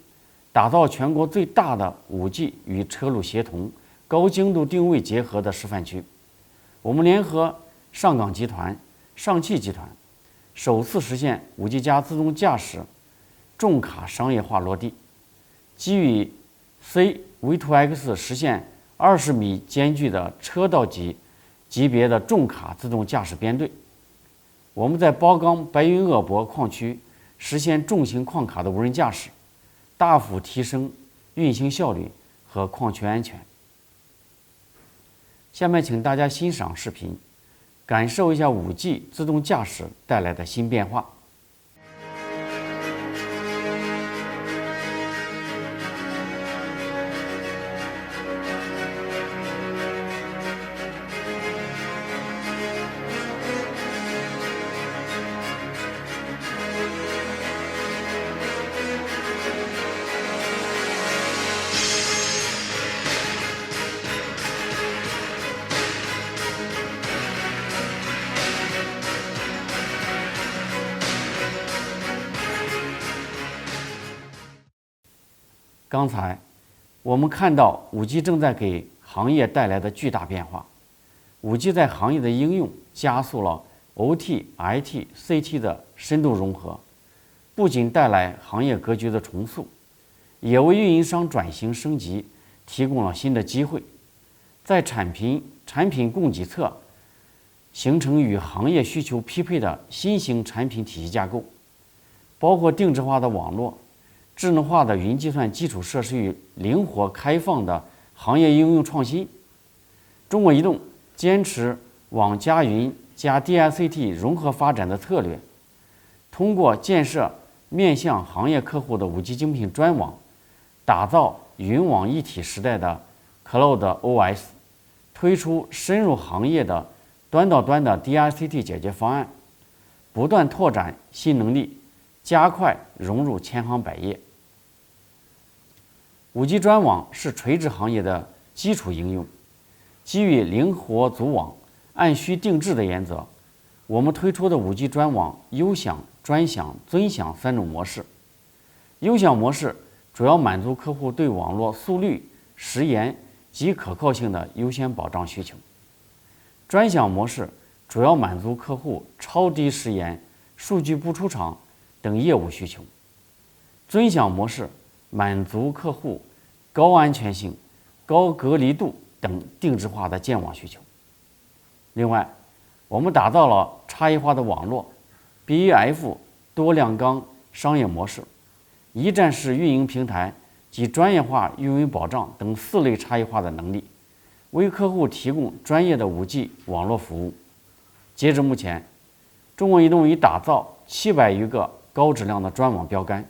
打造全国最大的5G 与车路协同、高精度定位结合的示范区。我们联合上港集团、上汽集团，首次实现5G 加自动驾驶重卡商业化落地，基于 C-V2X 实现20米间距的车道级别的重卡自动驾驶编队。我们在包钢白云鄂博矿区实现重型矿卡的无人驾驶，大幅提升运行效率和矿区安全。下面请大家欣赏视频，感受一下5G 自动驾驶带来的新变化。刚才我们看到5G 正在给行业带来的巨大变化。5G 在行业的应用加速了 OT、IT、CT 的深度融合，不仅带来行业格局的重塑，也为运营商转型升级提供了新的机会。在产品供给侧形成与行业需求匹配的新型产品体系架构，包括定制化的网络、智能化的云计算基础设施与灵活开放的行业应用创新。中国移动坚持网加云加 DICT 融合发展的策略，通过建设面向行业客户的5G 精品专网，打造云网一体时代的 Cloud OS， 推出深入行业的端到端的 DICT 解决方案，不断拓展新能力，加快融入千行百业。5G 专网是垂直行业的基础应用，基于灵活组网、按需定制的原则，我们推出的5G 专网优享、专享、尊享3种模式。优享模式主要满足客户对网络速率、时延及可靠性的优先保障需求。专享模式主要满足客户超低时延、数据不出厂等业务需求。尊享模式满足客户高安全性、高隔离度等定制化的建网需求。另外，我们打造了差异化的网络 BEF 多量纲商业模式、一站式运营平台及专业化运维保障等4类差异化的能力，为客户提供专业的5G 网络服务。截至目前，中国移动已打造700余个高质量的专网标杆。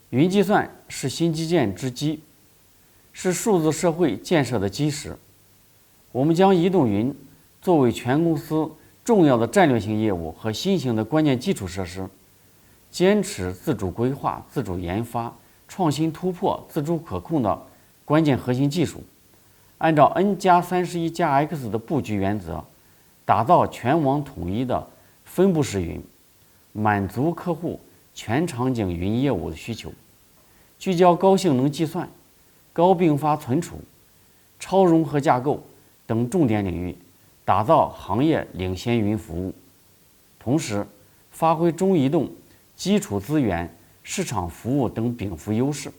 云计算是新基建之基，是数字社会建设的基石。我们将移动云作为全公司重要的战略性业务和新型的关键基础设施，坚持自主规划、自主研发、创新突破、自主可控的关键核心技术，按照 N+31+X 的布局原则，打造全网统一的分布式云，满足客户全场景云业务的需求，聚焦高性能计算、高并发存储、超融合架构等重点领域，打造行业领先云服务。同时，发挥中移动基础资源、市场服务等禀赋优势，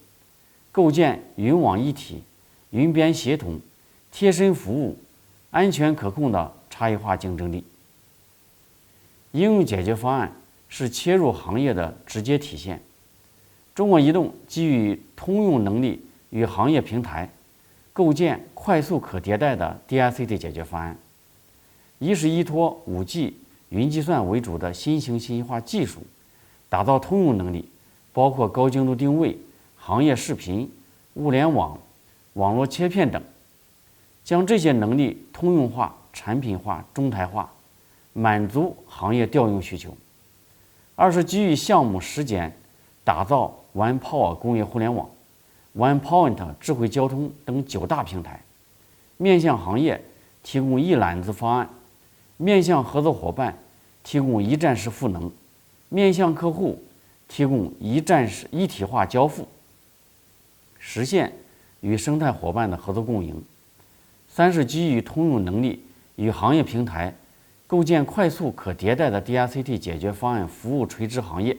构建云网一体、云边协同、贴身服务、安全可控的差异化竞争力。应用解决方案是切入行业的直接体现。中国移动基于通用能力与行业平台，构建快速可迭代的 DICT 解决方案。一是依托 5G 云计算为主的新型信息化技术，打造通用能力，包括高精度定位、行业视频、物联网、网络切片等，将这些能力通用化、产品化、中台化，满足行业调用需求。二是基于项目实践，打造 One Power 工业互联网、One Point 智慧交通等9大平台，面向行业提供一揽子方案，面向合作伙伴提供一站式赋能，面向客户提供一站式一体化交付，实现与生态伙伴的合作共赢。三是基于通用能力与行业平台，构建快速可迭代的 DICT 解决方案服务垂直行业，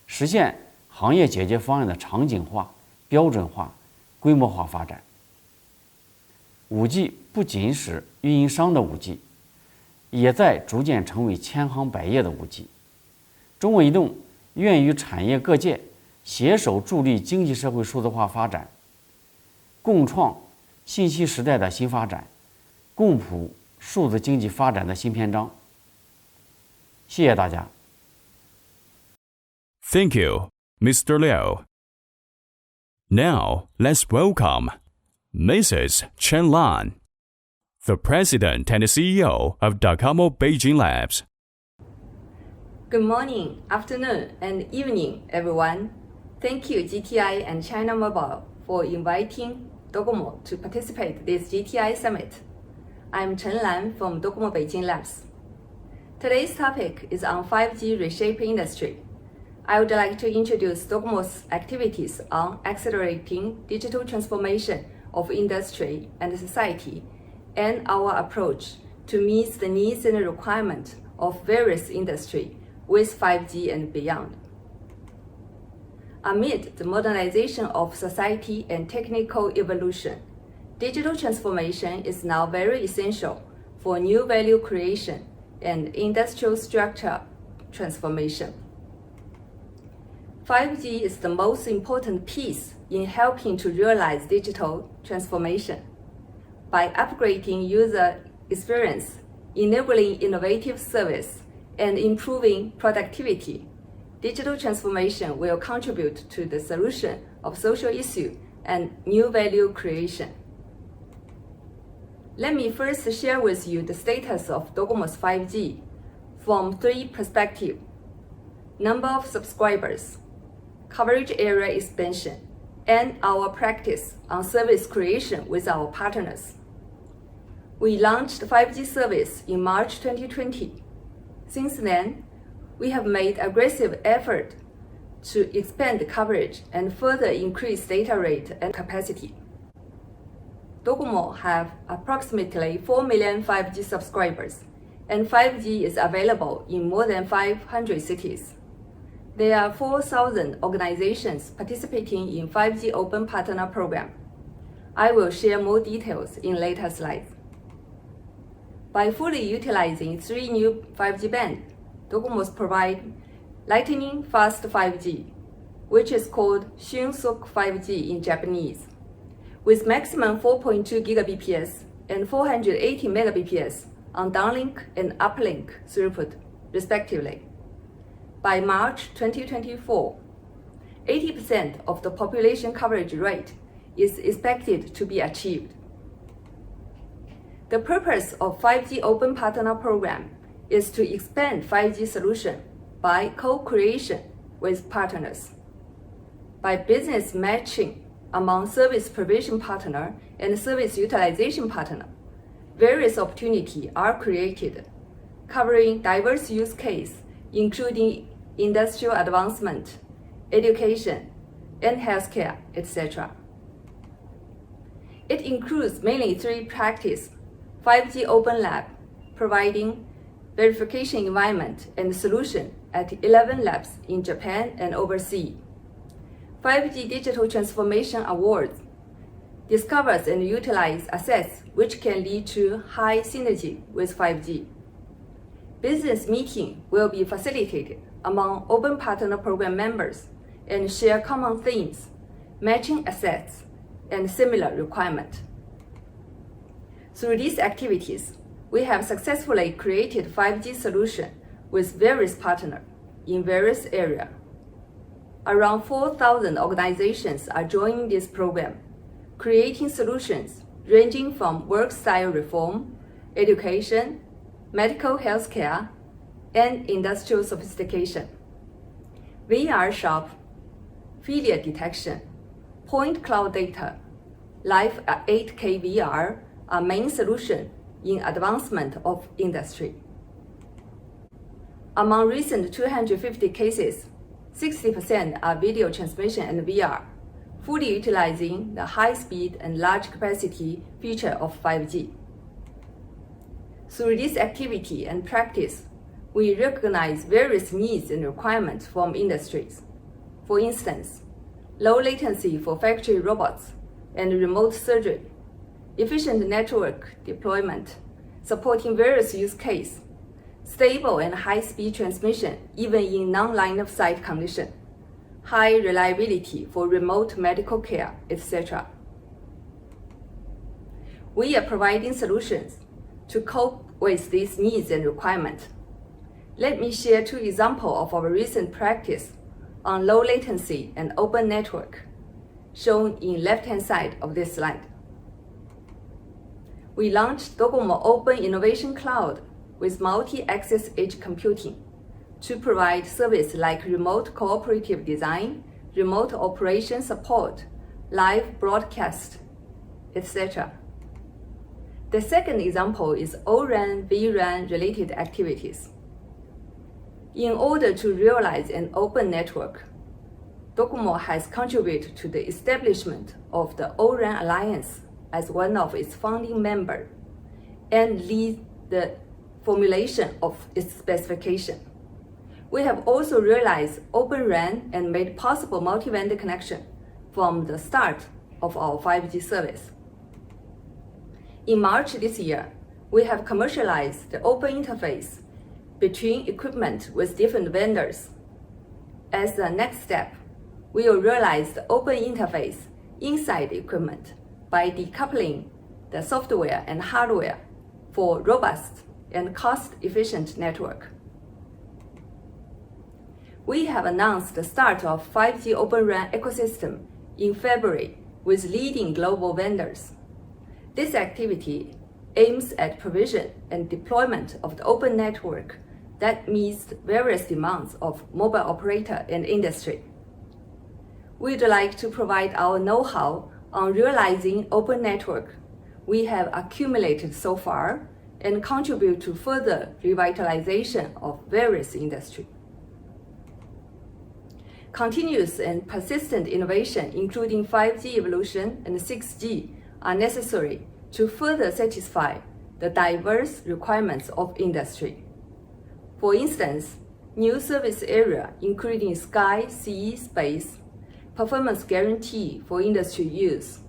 实现行业解决方案的场景化、标准化、规模化发展。5G 不仅是运营商的 5G， 也在逐渐成为千行百业的 5G。中国移动愿与产业各界携手助力经济社会数字化发展，共创信息时代的新发展，共谱数字经济发展的新篇章。谢谢大家。Thank you, Mr. Liu. Now, let's welcome Mrs. Chen Lan, the President and CEO of Docomo Beijing Labs. Good morning, afternoon, and evening, everyone. Thank you, GTI and China Mobile, for inviting Docomo to participate in this GTI Summit. I'm Chen Lan from Docomo Beijing Labs. Today's topic is on 5G reshape industry. I would like to introduce Docomo's activities on accelerating digital transformation of industry and society, and our approach to meet the needs and requirements of various industries with 5G and beyond. Amid the modernization of society and technical evolution, digital transformation is now very essential for new value creation and industrial structure transformation. 5G is the most important piece in helping to realize digital transformation. By upgrading user experience, enabling innovative service, and improving productivity, digital transformation will contribute to the solution of social issues and new value creation. Let me first share with you the status of Docomo's 5G from 3 perspectives: number of subscribers, coverage area expansion, and our practice on service creation with our partners. We launched 5G service in March 2020. Since then, we have made aggressive effort to expand coverage and further increase data rate and capacity. Docomo have approximately 4 million 5G subscribers, and 5G is available in more than 500 cities. There are 4,000 organizations participating in 5G Open Partner Program. I will share more details in later slides. By fully utilizing 3 new 5G bands, Docomo provides lightning fast 5G, which is called Shunsuk 5G in Japanese, with maximum 4.2 Gbps and 480 Mbps on downlink and uplink throughput, respectively. By March 2024, 80% of the population coverage rate is expected to be achieved. The purpose of 5G Open Partner Program is to expand 5G solution by co-creation with partners. By business matching among service provision partner and service utilization partner, various opportunities are created, covering diverse use cases, including industrial advancement, education, and healthcare, etc. It includes mainly 3 practices: 5G Open Lab, providing verification environment and solution at 11 labs in Japan and overseas. 5G Digital Transformation Awards discovers and utilizes assets which can lead to high synergy with 5G. Business meeting will be facilitated among Open Partner Program members and share common themes, matching assets, and similar requirements. Through these activities, we have successfully created 5G solution with various partners in various areas. Around 4,000 organizations are joining this program, creating solutions ranging from work style reform, education, medical healthcare, and industrial sophistication. VR shop, failure detection, point cloud data, live 8K VR are main solutions in advancement of industry. Among recent 250 cases, 60% are video transmission and VR, fully utilizing the high speed and large capacity feature of 5G. Through this activity and practice, we recognize various needs and requirements from industries. For instance, low latency for factory robots and remote surgery, efficient network deployment, supporting various use cases, stable and high-speed transmission even in non-line of sight condition, high reliability for remote medical care, etc. We are providing solutions to cope with these needs and requirements. Let me share 2 examples of our recent practice on low latency and open network, shown in left-hand side of this slide. We launched Docomo Open Innovation Cloud with multi-access edge computing to provide service like remote cooperative design, remote operation support, live broadcast, etc. The second example is O-RAN, vRAN related activities. In order to realize an open network, Docomo has contributed to the establishment of the O-RAN Alliance as one of its founding members and lead the formulation of its specification. We have also realized Open RAN and made possible multi-vendor connection from the start of our 5G service. In March this year, we have commercialized the open interface between equipment with different vendors. As the next step, we will realize the open interface inside the equipment by decoupling the software and hardware for robust and cost-efficient network. We have announced the start of 5G Open RAN ecosystem in February with leading global vendors. This activity aims at provision and deployment of the open network that meets various demands of mobile operator and industry. We'd like to provide our know-how on realizing open network we have accumulated so far and contribute to further revitalization of various industries. Continuous and persistent innovation, including 5G evolution and 6G, are necessary to further satisfy the diverse requirements of industry. For instance, new service area, including sky, sea, space, performance guarantee for industry use,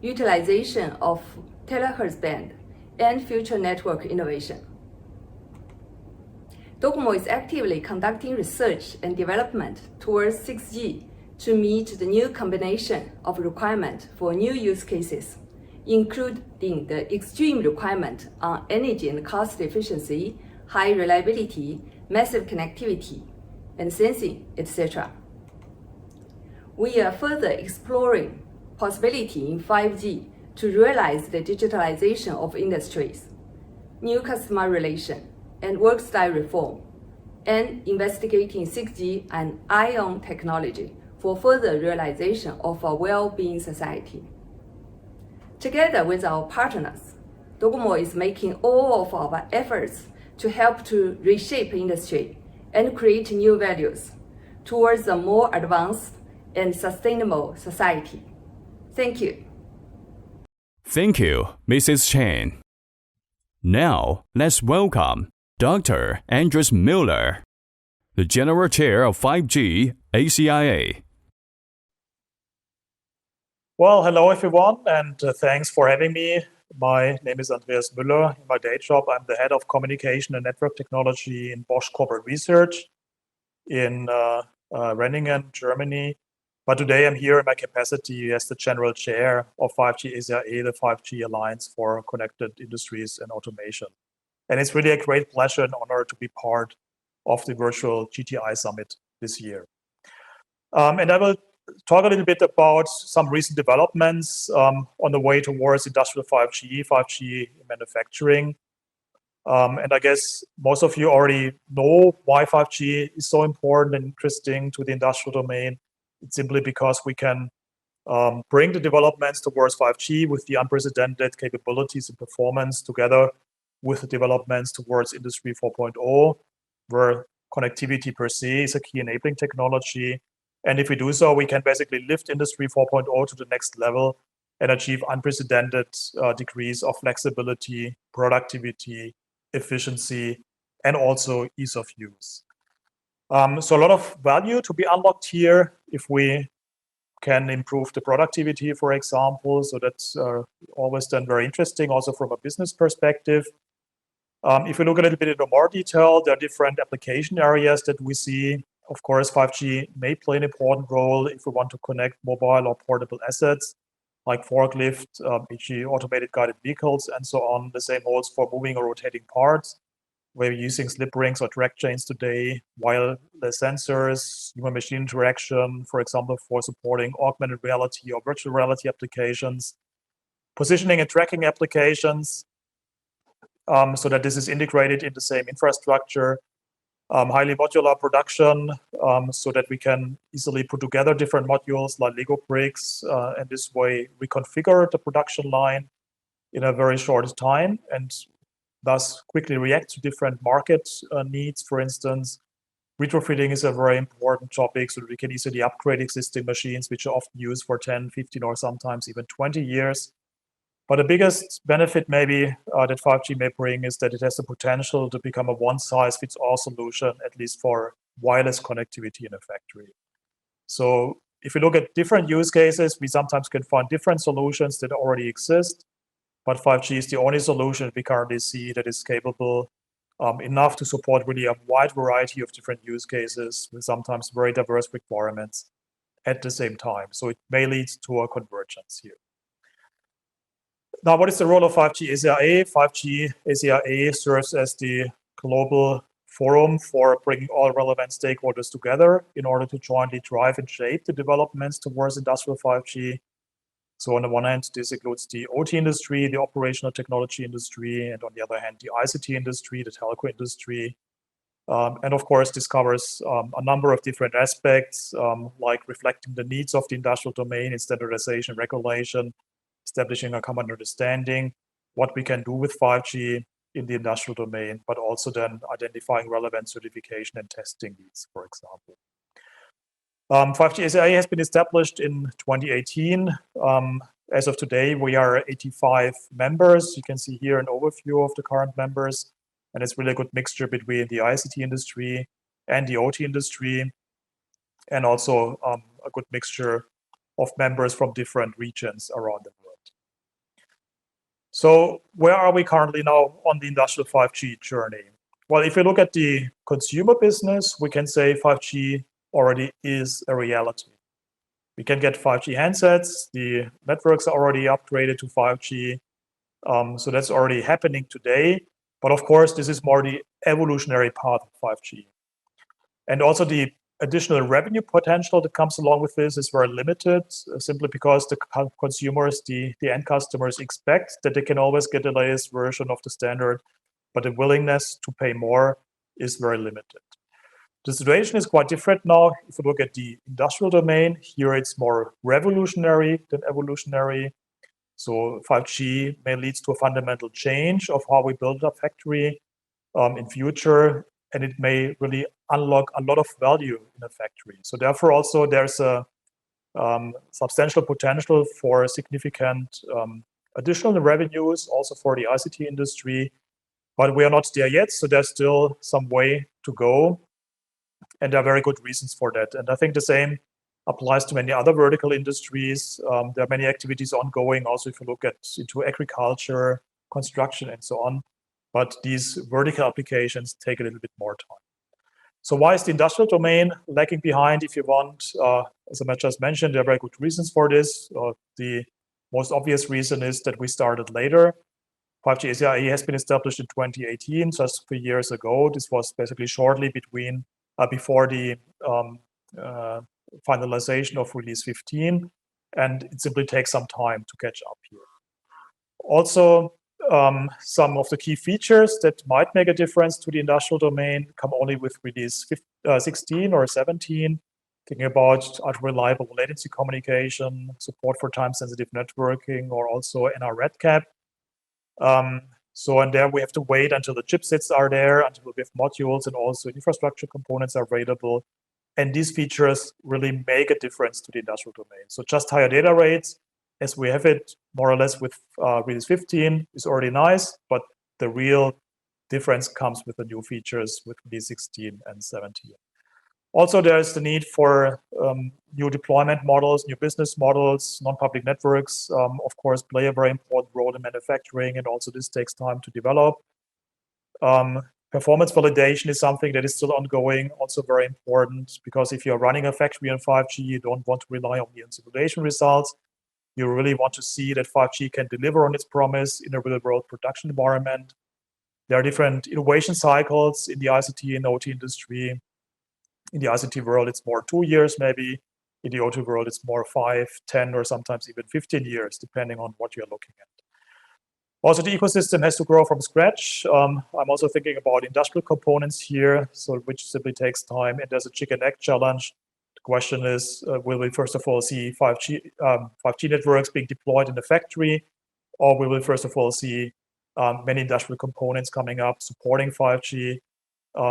utilization of terahertz band, and future network innovation. Docomo is actively conducting research and development towards 6G to meet the new combination of requirements for new use cases, including the extreme requirement on energy and cost efficiency, high reliability, massive connectivity, and sensing, etc. We are further exploring possibility in 5G to realize the digitalization of industries, new customer relation, and work style reform, and investigating 6G and ion technology for further realization of a well-being society. Together with our partners, Docomo is making all of our efforts to help to reshape industry and create new values. towards a more advanced and sustainable society. Thank you. Thank you, Mrs. Chen. Now, let's welcome Dr. Andres Miller, the General Chair of 5G ACIA. Well, hello everyone, and thanks for having me. My name is Andreas Müller. In my day job, I'm the head of communication and network technology in Bosch Corporate Research in Renningen, Germany. But today I'm here in my capacity as the general chair of 5G ACIA, the 5G Alliance for Connected Industries and Automation. And it's really a great pleasure and honor to be part of the virtual GTI Summit this year. And I will talk a little bit about some recent developments on the way towards industrial 5G manufacturing. And I guess most of you already know why 5G is so important and interesting to the industrial domain. It's simply because we can bring the developments towards 5G with the unprecedented capabilities and performance together with the developments towards Industry 4.0, where connectivity per se is a key enabling technology. And if we do so, we can basically lift Industry 4.0 to the next level and achieve unprecedented degrees of flexibility, productivity, efficiency, and also ease of use. So a lot of value to be unlocked here if we can improve the productivity, for example. So that's always then very interesting also from a business perspective. If we look a little bit into more detail, there are different application areas that we see. Of course, 5G may play an important role if we want to connect mobile or portable assets like forklift, e.g. automated guided vehicles, and so on. The same holds for moving or rotating parts. We're using slip rings or track chains today, wireless sensors, human-machine interaction, for example, for supporting augmented reality or virtual reality applications, positioning and tracking applications, so that this is integrated in the same infrastructure, highly modular production, so that we can easily put together different modules like Lego bricks, and this way reconfigure the production line in a very short time and thus quickly react to different market needs. For instance, retrofitting is a very important topic so that we can easily upgrade existing machines, which are often used for 10, 15, or sometimes even 20 years. But the biggest benefit maybe that 5G may bring is that it has the potential to become a one-size-fits-all solution, at least for wireless connectivity in a factory. So if we look at different use cases, we sometimes can find different solutions that already exist, but 5G is the only solution we currently see that is capable enough to support really a wide variety of different use cases with sometimes very diverse requirements at the same time. So it may lead to a convergence here. Now, what is the role of 5G ACIA? 5G ACIA serves as the global forum for bringing all relevant stakeholders together in order to jointly drive and shape the developments towards industrial 5G. So on the one hand, this includes the OT industry, the operational technology industry, and on the other hand, the ICT industry, the telco industry. And of course, this covers a number of different aspects, like reflecting the needs of the industrial domain in standardization, regulation, establishing a common understanding, what we can do with 5G in the industrial domain, but also then identifying relevant certification and testing needs, for example. 5G ACIA has been established in 2018. As of today, we are 85 members. You can see here an overview of the current members, and it's really a good mixture between the ICT industry and the OT industry, and also a good mixture of members from different regions around the world. So where are we currently now on the industrial 5G journey? Well, if we look at the consumer business, we can say 5G already is a reality. We can get 5G handsets. The networks are already upgraded to 5G. So that's already happening today. But of course, this is more the evolutionary path of 5G. And also the additional revenue potential that comes along with this is very limited, simply because the consumers, the end customers expect that they can always get the latest version of the standard, but the willingness to pay more is very limited. The situation is quite different now. If you look at the industrial domain, here it's more revolutionary than evolutionary. So 5G may lead to a fundamental change of how we build a factory in future, and it may really unlock a lot of value in a factory. So therefore, also there's a substantial potential for significant additional revenues also for the ICT industry, but we are not there yet. So there's still some way to go, and there are very good reasons for that. And I think the same applies to many other vertical industries. There are many activities ongoing. Also, if you look into agriculture, construction, and so on. But these vertical applications take a little bit more time. So why is the industrial domain lagging behind? If you want, as I just mentioned, there are very good reasons for this. The most obvious reason is that we started later. 5G ACIA has been established in 2018, just 3 years ago. This was basically shortly before the finalization of release 15, and it simply takes some time to catch up here. Also, some of the key features that might make a difference to the industrial domain come only with release 16 or 17, thinking about reliable latency communication, support for time-sensitive networking, or also NR RedCap. And there we have to wait until the chipsets are there, until we have modules and also infrastructure components are available. And these features really make a difference to the industrial domain. So just higher data rates, as we have it more or less with release 15, is already nice, but the real difference comes with the new features with release 16 and 17. Also, there is the need for new deployment models, new business models. Non-public networks, of course, play a very important role in manufacturing, and also this takes time to develop. Performance validation is something that is still ongoing, also very important, because if you're running a factory on 5G, you don't want to rely on the simulation results. You really want to see that 5G can deliver on its promise in a real-world production environment. There are different innovation cycles in the ICT and OT industry. In the ICT world, it's more 2 years maybe. In the OT world, it's more 5, 10, or sometimes even 15 years, depending on what you're looking at. Also, the ecosystem has to grow from scratch. I'm also thinking about industrial components here, so which simply takes time, and there's a chicken egg challenge. The question is, will we first of all see 5G networks being deployed in the factory, or will we first of all see many industrial components coming up supporting 5G?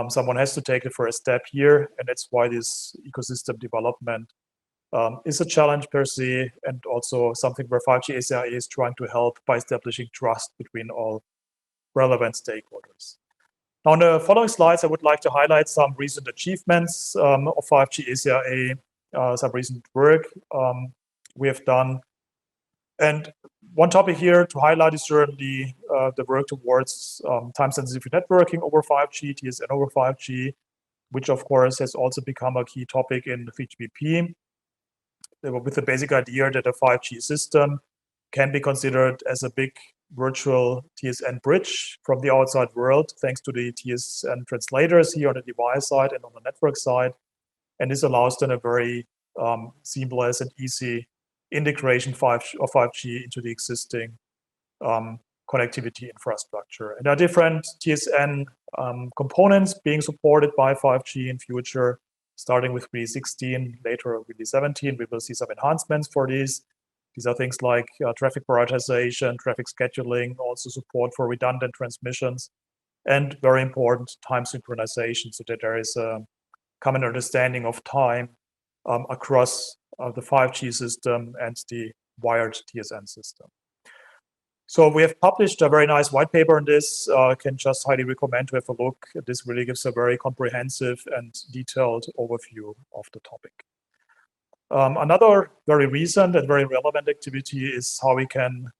Someone has to take the first step here, and that's why this ecosystem development is a challenge per se, and also something where 5G ACIA is trying to help by establishing trust between all relevant stakeholders. Now, on the following slides, I would like to highlight some recent achievements of 5G ACIA, some recent work we have done. And one topic here to highlight is certainly the work towards time-sensitive networking over 5G, TSN over 5G, which of course has also become a key topic in the 3GPP, with the basic idea that a 5G system can be considered as a big virtual TSN bridge from the outside world, thanks to the TSN translators here on the device side and on the network side. And this allows then a very seamless and easy integration of 5G into the existing connectivity infrastructure. And there are different TSN components being supported by 5G in future, starting with release 16, later release 17. We will see some enhancements for these. These are things like traffic prioritization, traffic scheduling, also support for redundant transmissions, and very important, time synchronization, so that there is a common understanding of time across the 5G system and the wired TSN system. So we have published a very nice white paper on this. Can just highly recommend to have a look. This really gives a very comprehensive and detailed overview of the topic. Another very recent and very relevant activity is how we can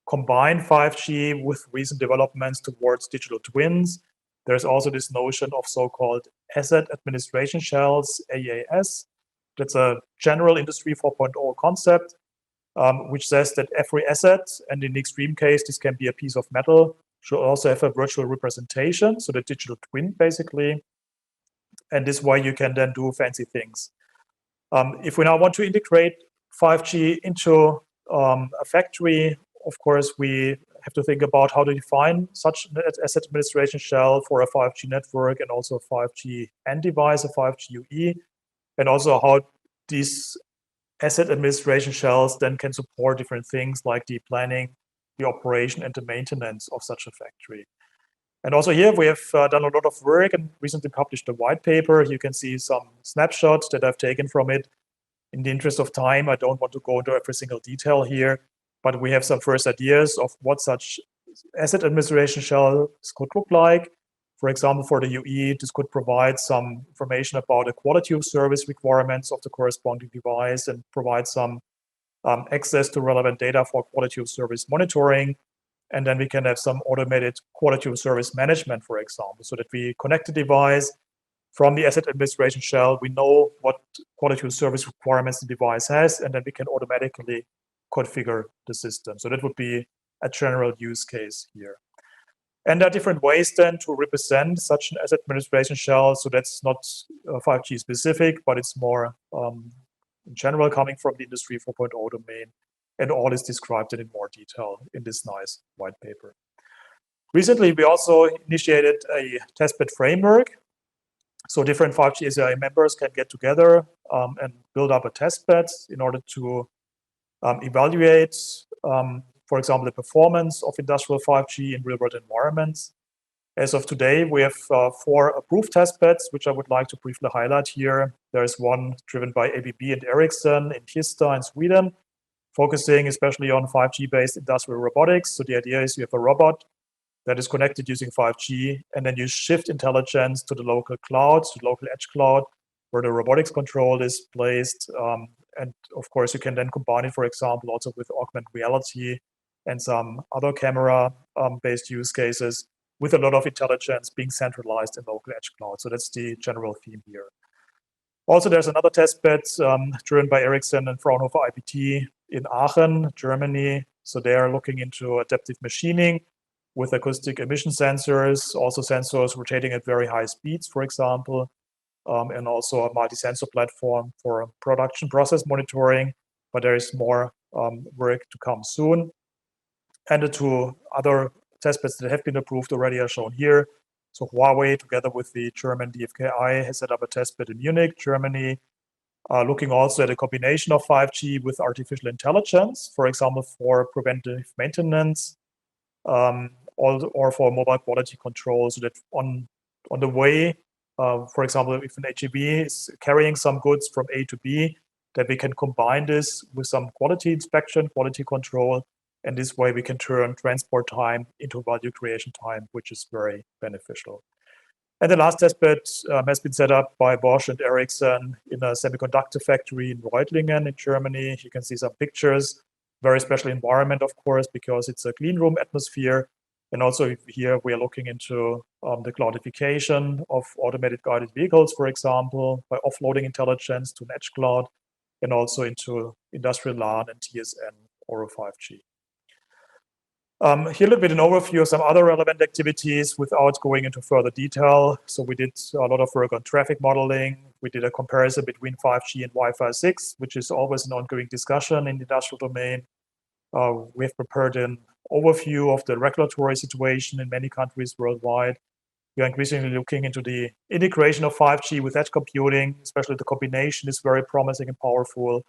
combine 5G with recent developments towards digital twins. There's also this notion of so-called asset administration shells, AAS. That's a general Industry 4.0 concept, which says that every asset, and in the extreme case, this can be a piece of metal, should also have a virtual representation, so the digital twin, basically. And this way you can then do fancy things. If we now want to integrate 5G into a factory, of course, we have to think about how to define such an asset administration shell for a 5G network, and also a 5G end device, a 5G UE, and also how these asset administration shells then can support different things like the planning, the operation, and the maintenance of such a factory. And also here we have done a lot of work and recently published a white paper. You can see some snapshots that I've taken from it. In the interest of time, I don't want to go into every single detail here, but we have some first ideas of what such asset administration shells could look like. For example, for the UE, this could provide some information about the quality of service requirements of the corresponding device and provide some access to relevant data for quality of service monitoring. And then we can have some automated quality of service management, for example, so that we connect the device from the asset administration shell. We know what quality of service requirements the device has, and then we can automatically configure the system. So that would be a general use case here. And there are different ways then to represent such an asset administration shell. So that's not 5G specific, but it's more in general coming from the Industry 4.0 domain. And all is described in more detail in this nice white paper. Recently, we also initiated a testbed framework. So different 5G ACI members can get together and build up a testbed in order to evaluate, for example, the performance of industrial 5G in real-world environments. As of today, we have 4 approved testbeds, which I would like to briefly highlight here. There is one driven by ABB and Ericsson in Kista in Sweden, focusing especially on 5G-based industrial robotics. So the idea is you have a robot that is connected using 5G, and then you shift intelligence to the local cloud, to the local edge cloud, where the robotics control is placed. And of course, you can then combine it, for example, also with augmented reality and some other camera-based use cases with a lot of intelligence being centralized in local edge cloud. So that's the general theme here. Also, there's another testbed driven by Ericsson and Fraunhofer IPT in Aachen, Germany. So they are looking into adaptive machining with acoustic emission sensors, also sensors rotating at very high speeds, for example, and also a multi-sensor platform for production process monitoring. But there is more work to come soon. And the 2 other testbeds that have been approved already are shown here. So Huawei, together with the German DFKI, has set up a testbed in Munich, Germany, looking also at a combination of 5G with artificial intelligence, for example, for preventive maintenance, or for mobile quality control, so that on the way, for example, if an HEV is carrying some goods from A to B, that we can combine this with some quality inspection, quality control, and this way we can turn transport time into value creation time, which is very beneficial. And the last testbed has been set up by Bosch and Ericsson in a semiconductor factory in Reutlingen in Germany. You can see some pictures, very special environment, of course, because it's a clean room atmosphere. And also here we are looking into the cloudification of automated guided vehicles, for example, by offloading intelligence to an edge cloud, and also into industrial LAN and TSN or 5G. Here a little bit an overview of some other relevant activities without going into further detail. So we did a lot of work on traffic modeling. We did a comparison between 5G and Wi-Fi 6, which is always an ongoing discussion in the industrial domain. We have prepared an overview of the regulatory situation in many countries worldwide. We are increasingly looking into the integration of 5G with edge computing, especially the combination is very promising and powerful.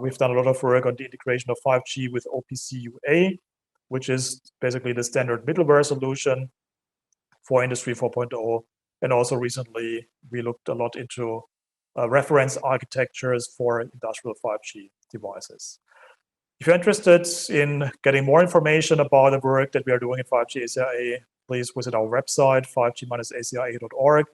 We've done a lot of work on the integration of 5G with OPC UA, which is basically the standard middleware solution for Industry 4.0. And also recently, we looked a lot into reference architectures for industrial 5G devices. If you're interested in getting more information about the work that we are doing in 5G ACIA, please visit our website, 5G-ACIA.org.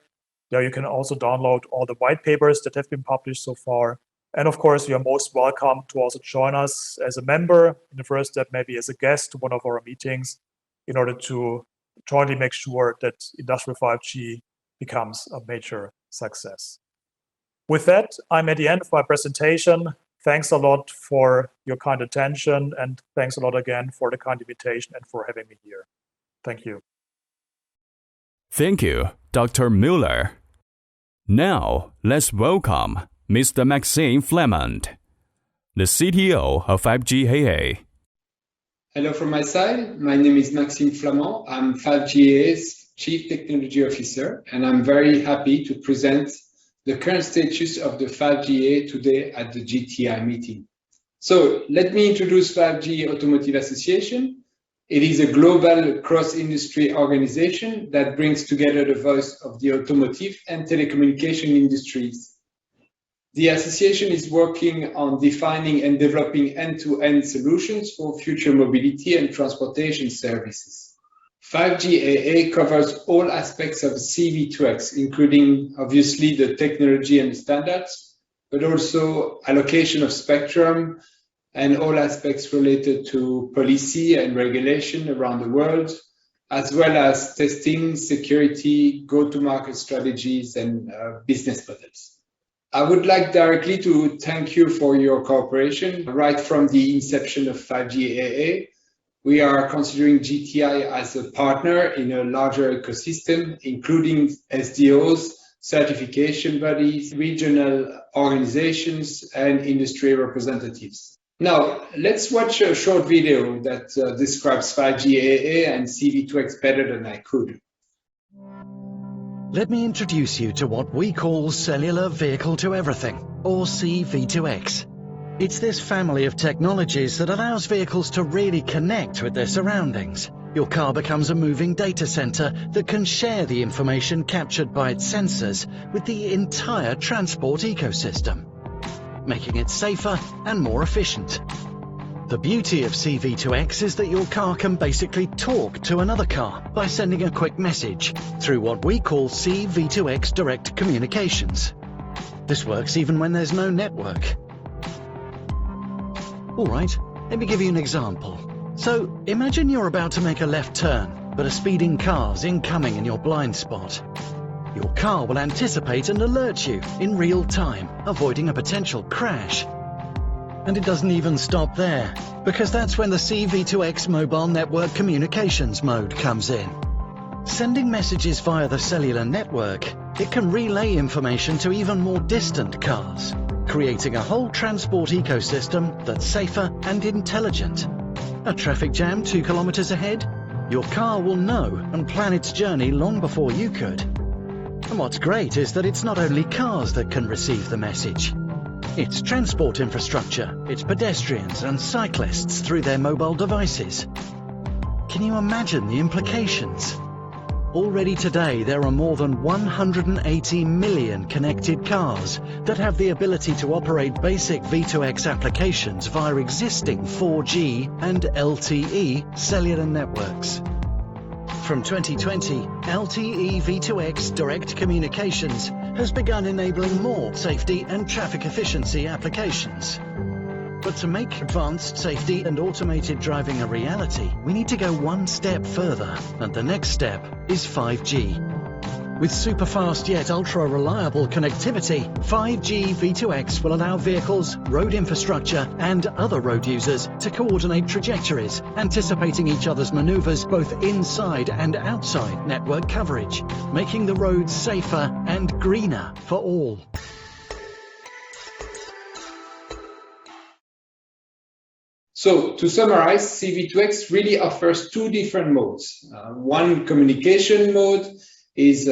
There you can also download all the white papers that have been published so far. And of course, you are most welcome to also join us as a member, in the first step, maybe as a guest to one of our meetings, in order to jointly make sure that industrial 5G becomes a major success. With that, I'm at the end of my presentation. Thanks a lot for your kind attention, and thanks a lot again for the kind invitation and for having me here. Thank you. Thank you, Dr. Müller. Now, let's welcome Mr. Maxime Flamand, the CTO of 5G-AA. Hello from my side. My name is Maxime Flamand. I'm 5G-AA's Chief Technology Officer, and I'm very happy to present the current status of the 5G-AA today at the GTI meeting. So let me introduce 5G Automotive Association. It is a global cross-industry organization that brings together the voice of the automotive and telecommunication industries. The association is working on defining and developing end-to-end solutions for future mobility and transportation services. 5G AA covers all aspects of CV2X, including obviously the technology and standards, but also allocation of spectrum and all aspects related to policy and regulation around the world, as well as testing, security, go-to-market strategies, and business models. I would like directly to thank you for your cooperation. Right from the inception of 5G AA, we are considering GTI as a partner in a larger ecosystem, including SDOs, certification bodies, regional organizations, and industry representatives. Now, let's watch a short video that describes 5G AA and CV2X better than I could. Let me introduce you to what we call Cellular Vehicle to Everything, or CV2X. It's this family of technologies that allows vehicles to really connect with their surroundings. Your car becomes a moving data center that can share the information captured by its sensors with the entire transport ecosystem, making it safer and more efficient. The beauty of CV2X is that your car can basically talk to another car by sending a quick message through what we call CV2X direct communications. This works even when there's no network. Alright, let me give you an example. So imagine you're about to make a left turn, but a speeding car's incoming in your blind spot. Your car will anticipate and alert you in real time, avoiding a potential crash. And it doesn't even stop there, because that's when the CV2X mobile network communications mode comes in. Sending messages via the cellular network, it can relay information to even more distant cars, creating a whole transport ecosystem that's safer and intelligent. A traffic jam 2 kilometers ahead? Your car will know and plan its journey long before you could. And what's great is that it's not only cars that can receive the message. It's transport infrastructure, it's pedestrians and cyclists through their mobile devices. Can you imagine the implications? Already today, there are more than 180 million connected cars that have the ability to operate basic V2X applications via existing 4G and LTE cellular networks. From 2020, LTE V2X direct communications has begun enabling more safety and traffic efficiency applications. But to make advanced safety and automated driving a reality, we need to go one step further, and the next step is 5G. With super-fast yet ultra-reliable connectivity, 5G V2X will allow vehicles, road infrastructure, and other road users to coordinate trajectories, anticipating each other's maneuvers both inside and outside network coverage, making the roads safer and greener for all. So, to summarize, CV2X really offers two different modes. One communication mode is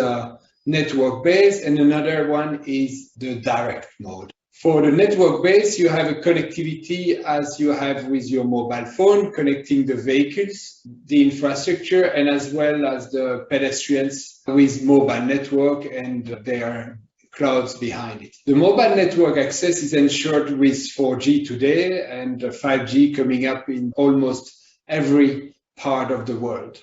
network-based, and another one is the direct mode. For the network-based, you have a connectivity as you have with your mobile phone, connecting the vehicles, the infrastructure, and as well as the pedestrians with mobile network and their clouds behind it. The mobile network access is ensured with 4G today and 5G coming up in almost every part of the world.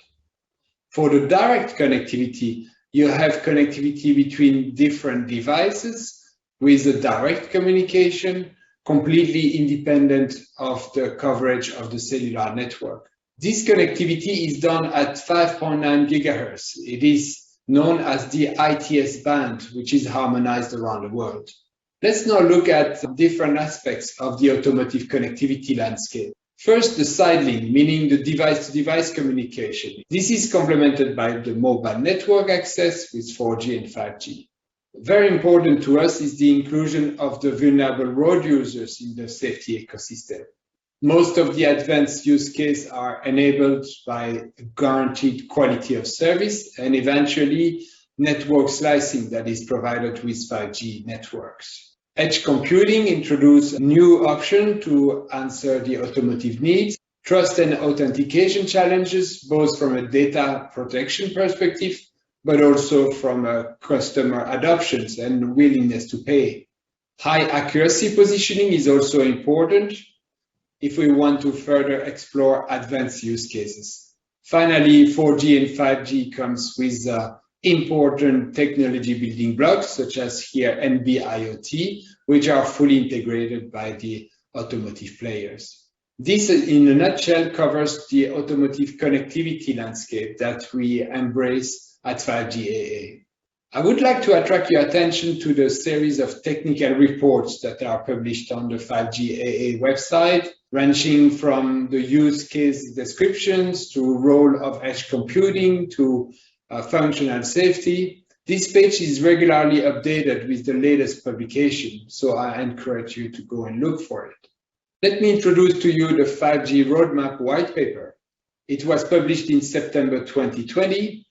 For the direct connectivity, you have connectivity between different devices with a direct communication, completely independent of the coverage of the cellular network. This connectivity is done at 5.9 gigahertz. It is known as the ITS band, which is harmonized around the world. Let's now look at different aspects of the automotive connectivity landscape. First, the side link, meaning the device-to-device communication. This is complemented by the mobile network access with 4G and 5G. Very important to us is the inclusion of the vulnerable road users in the safety ecosystem. Most of the advanced use cases are enabled by guaranteed quality of service and eventually network slicing that is provided with 5G networks. Edge computing introduced a new option to answer the automotive needs. trust and authentication challenges, both from a data protection perspective, but also from a customer adoptions and willingness to pay. High accuracy positioning is also important if we want to further explore advanced use cases. Finally, 4G and 5G comes with important technology building blocks, such as here NB-IoT, which are fully integrated by the automotive players. This, in a nutshell, covers the automotive connectivity landscape that we embrace at 5G-AA. I would like to attract your attention to the series of technical reports that are published on the 5G-AA website, ranging from the use case descriptions to role of edge computing to functional safety. This page is regularly updated with the latest publication, so I encourage you to go and look for it. Let me introduce to you the 5G Roadmap white paper. It was published in September 2020.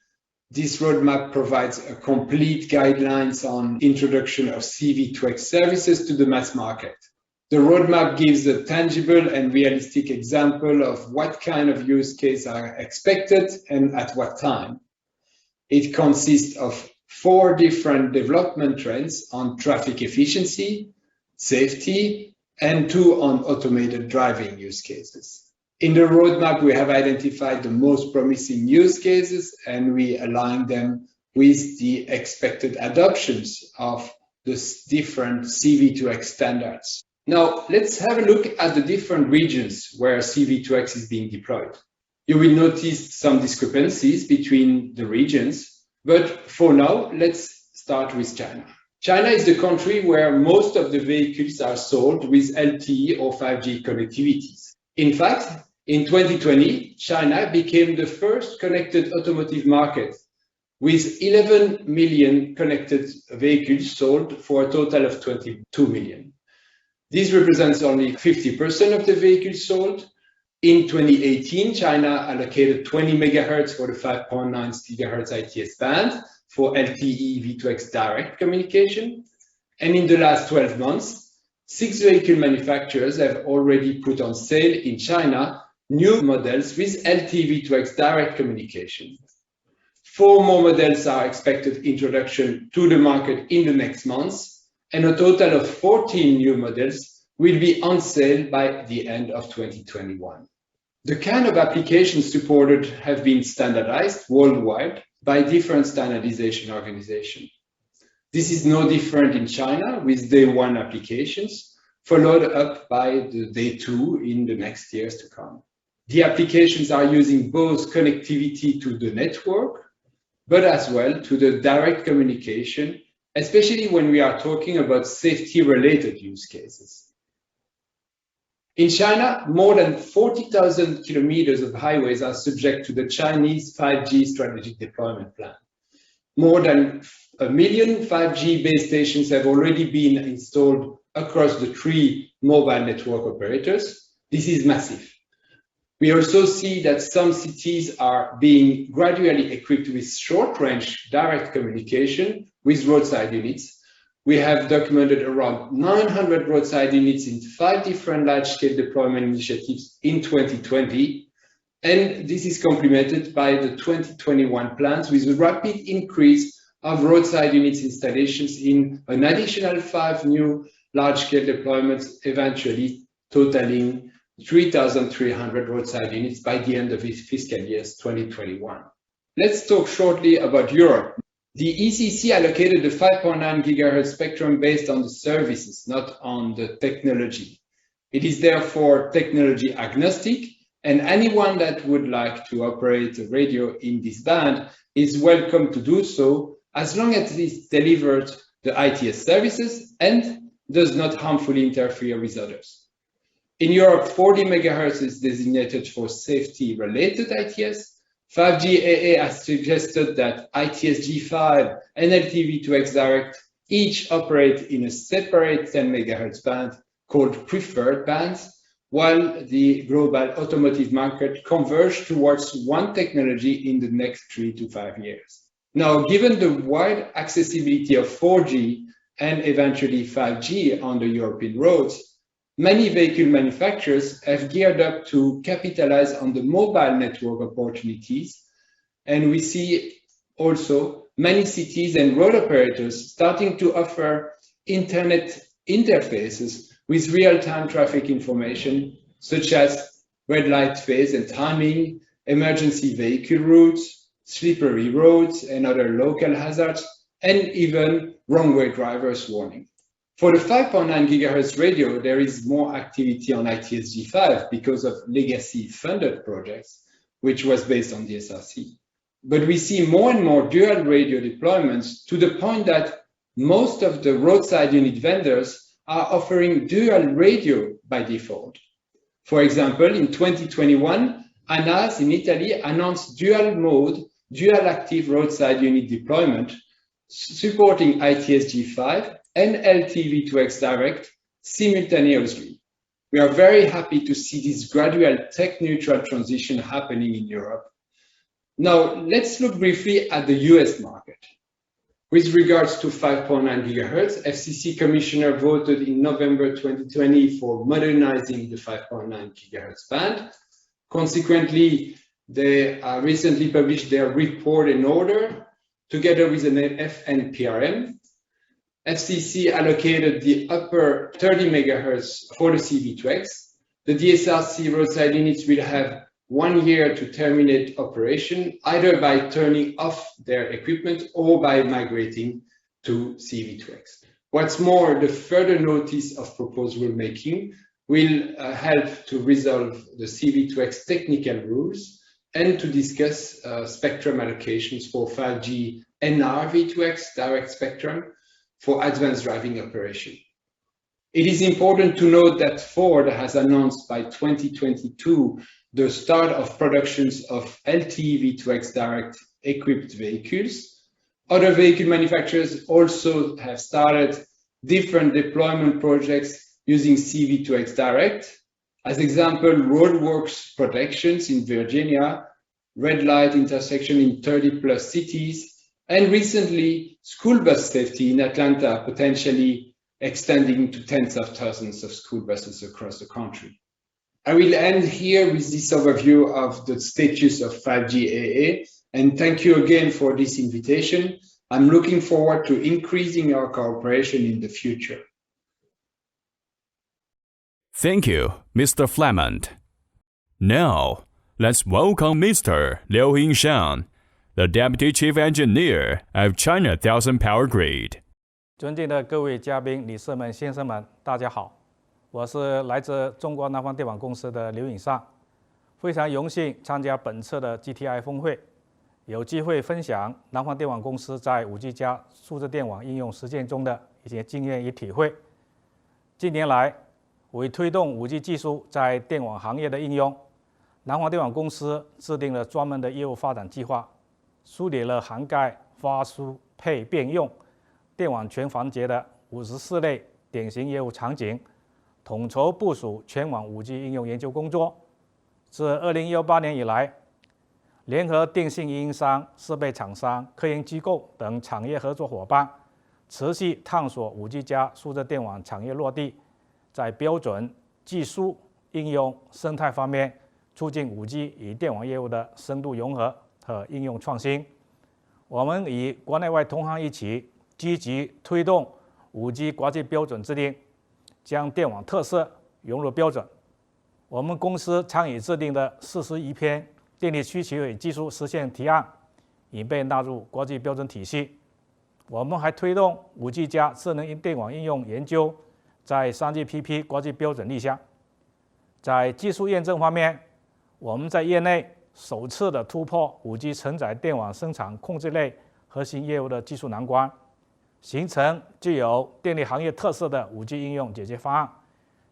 This roadmap provides a complete guidelines on introduction of C-V2X services to the mass market. The roadmap gives a tangible and realistic example of what kind of use cases are expected and at what time. It consists of 4 different development trends on traffic efficiency, safety, and 2 on automated driving use cases. In the roadmap, we have identified the most promising use cases and we align them with the expected adoptions of the different C-V2X standards. Now, let's have a look at the different regions where C-V2X is being deployed. You will notice some discrepancies between the regions, but for now, let's start with China. China is the country where most of the vehicles are sold with LTE or 5G connectivities. In fact, in 2020, China became the first connected automotive market with 11 million connected vehicles sold for a total of 22 million. This represents only 50% of the vehicles sold. In 2018, China allocated 20 megahertz for the 5.9 gigahertz ITS band for LTE V2X direct communication. And in the last 12 months, 6 vehicle manufacturers have already put on sale in China new models with LTE V2X direct communication. 4 more models are expected introduction to the market in the next months, and a total of 14 new models will be on sale by the end of 2021. The kind of applications supported have been standardized worldwide by different standardization organizations. This is no different in China with day 1 applications, followed up by the day 2 in the next years to come. The applications are using both connectivity to the network, but as well to the direct communication, especially when we are talking about safety-related use cases. In China, more than 40,000 kilometers of highways are subject to the Chinese 5G strategic deployment plan. More than 1 million 5G base stations have already been installed across the 3 mobile network operators. This is massive. We also see that some cities are being gradually equipped with short-range direct communication with roadside units. We have documented around 900 roadside units in 5 different large-scale deployment initiatives in 2020. And this is complemented by the 2021 plans with a rapid increase of roadside units installations in an additional 5 new large-scale deployments, eventually totaling 3,300 roadside units by the end of fiscal year 2021. Let's talk shortly about Europe. The ECC allocated the 5.9 gigahertz spectrum based on the services, not on the technology. It is therefore technology agnostic, and anyone that would like to operate a radio in this band is welcome to do so, as long as it delivers the ITS services and does not harmfully interfere with others. In Europe, 40 megahertz is designated for safety-related ITS. 5G-AA has suggested that ITS G5 and LTE V2X Direct each operate in a separate 10 megahertz band called preferred bands, while the global automotive market converges towards one technology in the next 3 to 5 years. Now, given the wide accessibility of 4G and eventually 5G on the European roads, many vehicle manufacturers have geared up to capitalize on the mobile network opportunities. And we see also many cities and road operators starting to offer internet interfaces with real-time traffic information, such as red light phase and timing, emergency vehicle routes, slippery roads and other local hazards, and even wrong-way drivers warning. For the 5.9 GHz radio, there is more activity on ITSG5 because of legacy funded projects, which was based on the SRC. But we see more and more dual radio deployments to the point that most of the roadside unit vendors are offering dual radio by default. For example, in 2021, ANAS in Italy announced dual mode, dual active roadside unit deployment, supporting ITSG5 and LTV2X Direct simultaneously. We are very happy to see this gradual tech-neutral transition happening in Europe. Now, let's look briefly at the US market. With regards to 5.9 GHz, FCC Commissioner voted in November 2020 for modernizing the 5.9 GHz band. Consequently, they recently published their report and order together with an FNPRM. FCC allocated the upper 30 MHz for the CV2X. The DSRC roadside units will have 1 year to terminate operation, either by turning off their equipment or by migrating to CV2X. What's more, the further notice of proposed rulemaking will help to resolve the CV2X technical rules and to discuss spectrum allocations for 5G NR-V2X direct spectrum for advanced driving operation. It is important to note that Ford has announced by 2022 the start of productions of LTE V2X direct equipped vehicles. Other vehicle manufacturers also have started different deployment projects using CV2X direct. As example, roadworks protections in Virginia, red light intersection in 30+ cities, and recently school bus safety in Atlanta, potentially extending to tens of thousands of school buses across the country. I will end here with this overview of the status of 5G AA, and thank you again for this invitation. I'm looking forward to increasing our cooperation in the future. Thank you, Mr. Flamand. Now, let's welcome Mr. Liu Yingshan, the Deputy Chief Engineer of China 1000 Power Grid. 尊敬的各位嘉宾、理事们、先生们，大家好，我是来自中国南方电网公司的刘颖尚，非常荣幸参加本次的 GTI 峰会，有机会分享南方电网公司在 5G 加数字电网应用实践中的一些经验与体会。近年来，为推动 5G 技术在电网行业的应用，南方电网公司制定了专门的业务发展计划，梳理了涵盖发输配变用电网全环节的54类典型业务场景，统筹部署全网 5G 应用研究工作。自2018年以来，联合电信运营商、设备厂商、科研机构等产业合作伙伴，持续探索 5G 加数字电网产业落地，在标准、技术、应用、生态方面，促进 5G 与电网业务的深度融合和应用创新。我们与国内外同行一起，积极推动 5G 国际标准制定，将电网特色融入标准。我们公司参与制定的41篇电力需求与技术实现提案，已被纳入国际标准体系。我们还推动 5G 加智能电网应用研究在 3GPP 国际标准立项。在技术验证方面，我们在业内首次的突破 5G 承载电网生产控制类核心业务的技术难关，形成具有电力行业特色的 5G 应用解决方案，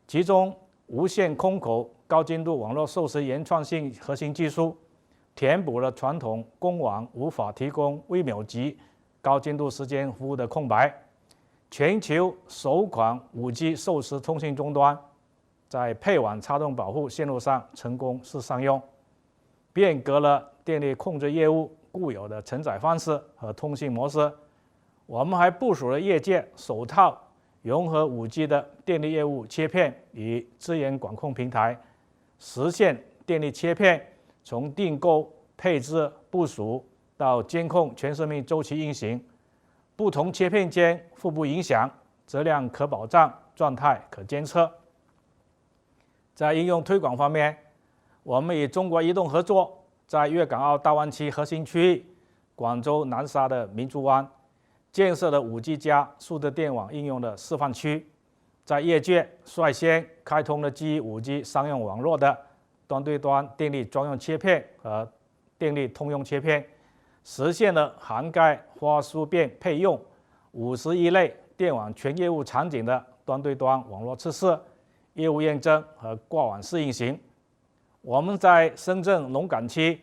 其中无线空口高精度网络授时原创性核心技术，填补了传统公网无法提供微秒级高精度时间服务的空白。全球首款 5G 授时通信终端在配网插动保护线路上成功试商用，变革了电力控制业务固有的承载方式和通信模式。我们还部署了业界首套融合 5G 的电力业务切片与资源管控平台，实现电力切片从订购、配置、部署到监控全生命周期运行，不同切片间互不影响，质量可保障，状态可监测。在应用推广方面，我们与中国移动合作，在粤港澳大湾区核心区域广州南沙的明珠湾建设了 5G 加数字电网应用的示范区，在业界率先开通了基于 5G 商用网络的端对端电力专用切片和电力通用切片，实现了涵盖花书变配用51类电网全业务场景的端对端网络测试、业务验证和挂网式运行。我们在深圳龙岗区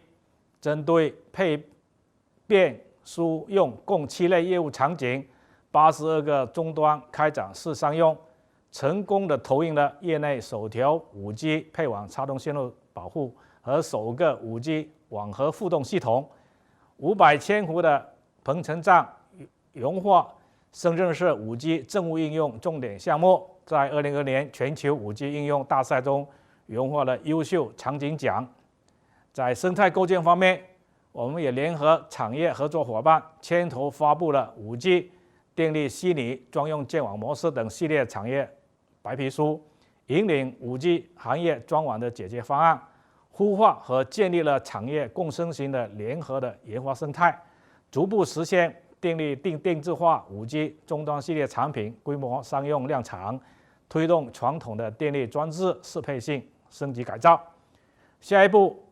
针对配变输用共7类业务场景，82个终端开展试商用，成功的投影了业内首条 5G 配网插动线路保护和首个 5G 网核互动系统。500千伏的硼层站融化深圳市 5G 政务应用重点项目，在2020年全球 5G 应用大赛中荣获了优秀场景奖。在生态构建方面，我们也联合产业合作伙伴牵头发布了 5G 电力虚拟专用建网模式等系列产业白皮书，引领 5G 行业专网的解决方案，孵化和建立了产业共生型的联合的研发生态，逐步实现电力定制化 5G 终端系列产品规模商用量产，推动传统的电力装置适配性升级改造。下一步，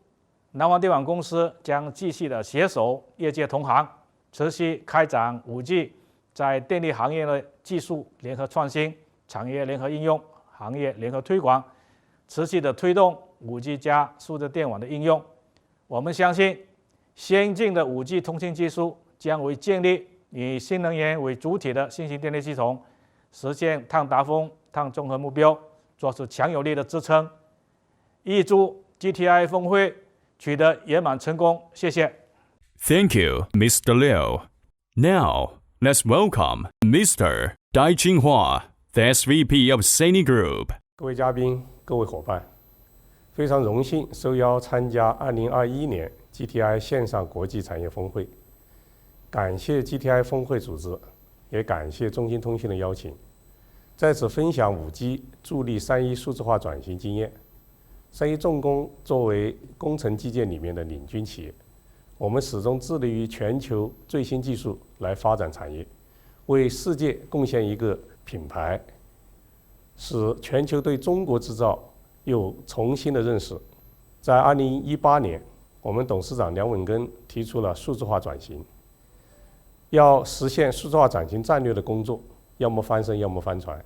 南方电网公司将继续的携手业界同行，持续开展 5G 在电力行业的技术联合创新、产业联合应用、行业联合推广，持续的推动 5G 加数字电网的应用。我们相信，先进的 5G 通信技术将为建立以新能源为主体的新型电力系统，实现碳达峰、碳中和目标，做出强有力的支撑。预祝 GTI 峰会取得圆满成功，谢谢。Thank you, Mr. Liu. Now, let's welcome Mr. Dai Jinghua, the SVP of Sany Group. 各位嘉宾、各位伙伴，非常荣幸受邀参加2021年 GTI 线上国际产业峰会。感谢 GTI 峰会组织，也感谢中兴通讯的邀请，在此分享 5G 助力3E数字化转型经验。3E重工作为工程基建里面的领军企业，我们始终致力于全球最新技术来发展产业，为世界贡献一个品牌，使全球对中国制造有重新的认识。在2018年，我们董事长梁文根提出了数字化转型，要实现数字化转型战略的工作，要么翻身，要么翻船。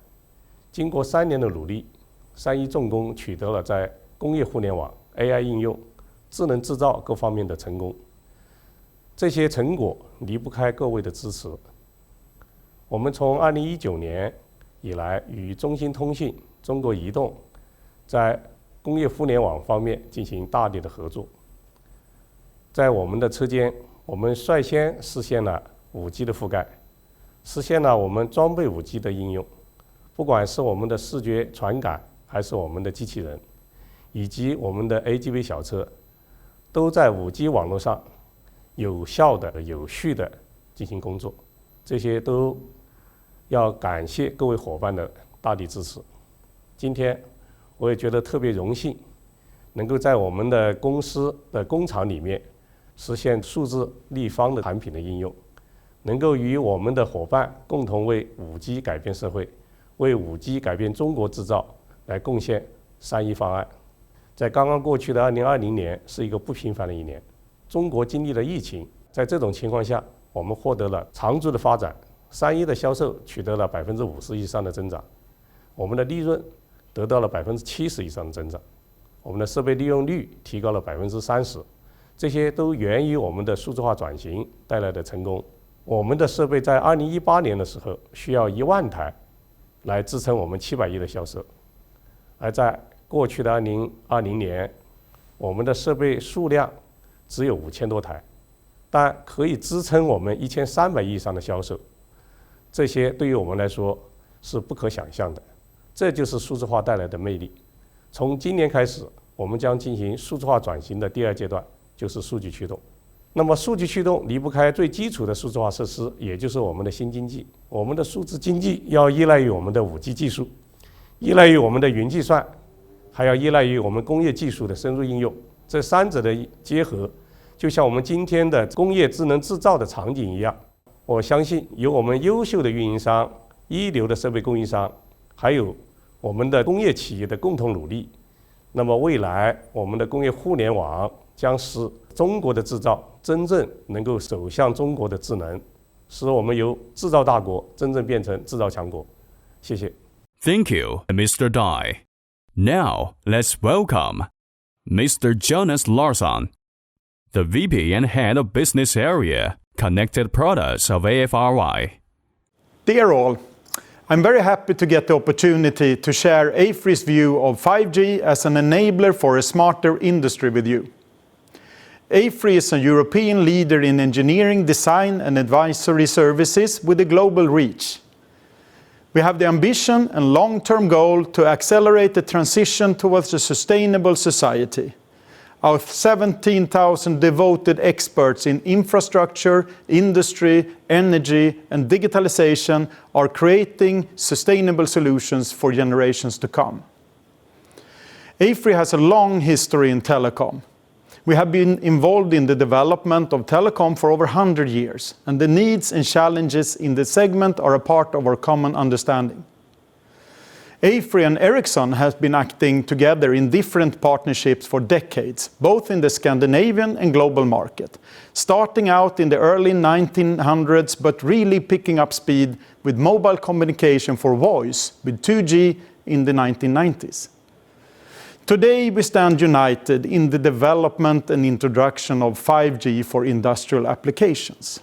经过3年的努力，3E重工取得了在工业互联网、AI 应用、智能制造各方面的成功。这些成果离不开各位的支持。我们从2019年以来与中兴通讯、中国移动在工业互联网方面进行大力的合作。在我们的车间，我们率先实现了 5G 的覆盖，实现了我们装备 5G 的应用，不管是我们的视觉传感，还是我们的机器人，以及我们的 AGV 小车，都在 5G 网络上有效的、有序的进行工作。这些都要感谢各位伙伴的大力支持。今天我也觉得特别荣幸，能够在我们的公司的工厂里面实现数字立方的产品的应用，能够与我们的伙伴共同为 5G 改变社会，为 5G 改变中国制造来贡献3E方案。在刚刚过去的2020年是一个不平凡的一年，中国经历了疫情，在这种情况下，我们获得了长足的发展，3E的销售取得了50%以上的增长，我们的利润得到了70%以上的增长，我们的设备利用率提高了30%，这些都源于我们的数字化转型带来的成功。我们的设备在2018年的时候需要1万台来支撑我们700亿的销售，而在过去的2020年，我们的设备数量只有5000多台，但可以支撑我们1300亿以上的销售。这些对于我们来说是不可想象的。这就是数字化带来的魅力。从今年开始，我们将进行数字化转型的第2阶段，就是数据驱动。那么数据驱动离不开最基础的数字化设施，也就是我们的新经济。我们的数字经济要依赖于我们的5G 技术，依赖于我们的云计算，还要依赖于我们工业技术的深入应用。这3者的结合，就像我们今天的工业智能制造的场景一样。我相信有我们优秀的运营商、一流的设备供应商，还有我们的工业企业的共同努力，那么未来我们的工业互联网将使中国的制造真正能够走向中国的智能，使我们由制造大国真正变成制造强国。谢谢。Thank you, Mr. Dai. Now, let's welcome Mr. Jonas Larsson, the VP and Head of Business Area, Connected Products of AFRY. Dear all, I'm very happy to get the opportunity to share AFRY's view of 5G as an enabler for a smarter industry with you. AFRY is a European leader in engineering, design and advisory services with a global reach. We have the ambition and long-term goal to accelerate the transition towards a sustainable society. Our 17,000 devoted experts in infrastructure, industry, energy and digitalization are creating sustainable solutions for generations to come. AFRY has a long history in telecom. We have been involved in the development of telecom for over 100 years, and the needs and challenges in the segment are a part of our common understanding. AFRY and Ericsson have been acting together in different partnerships for decades, both in the Scandinavian and global market, starting out in the early 1900s, but really picking up speed with mobile communication for voice with 2G in the 1990s. Today we stand united in the development and introduction of 5G for industrial applications.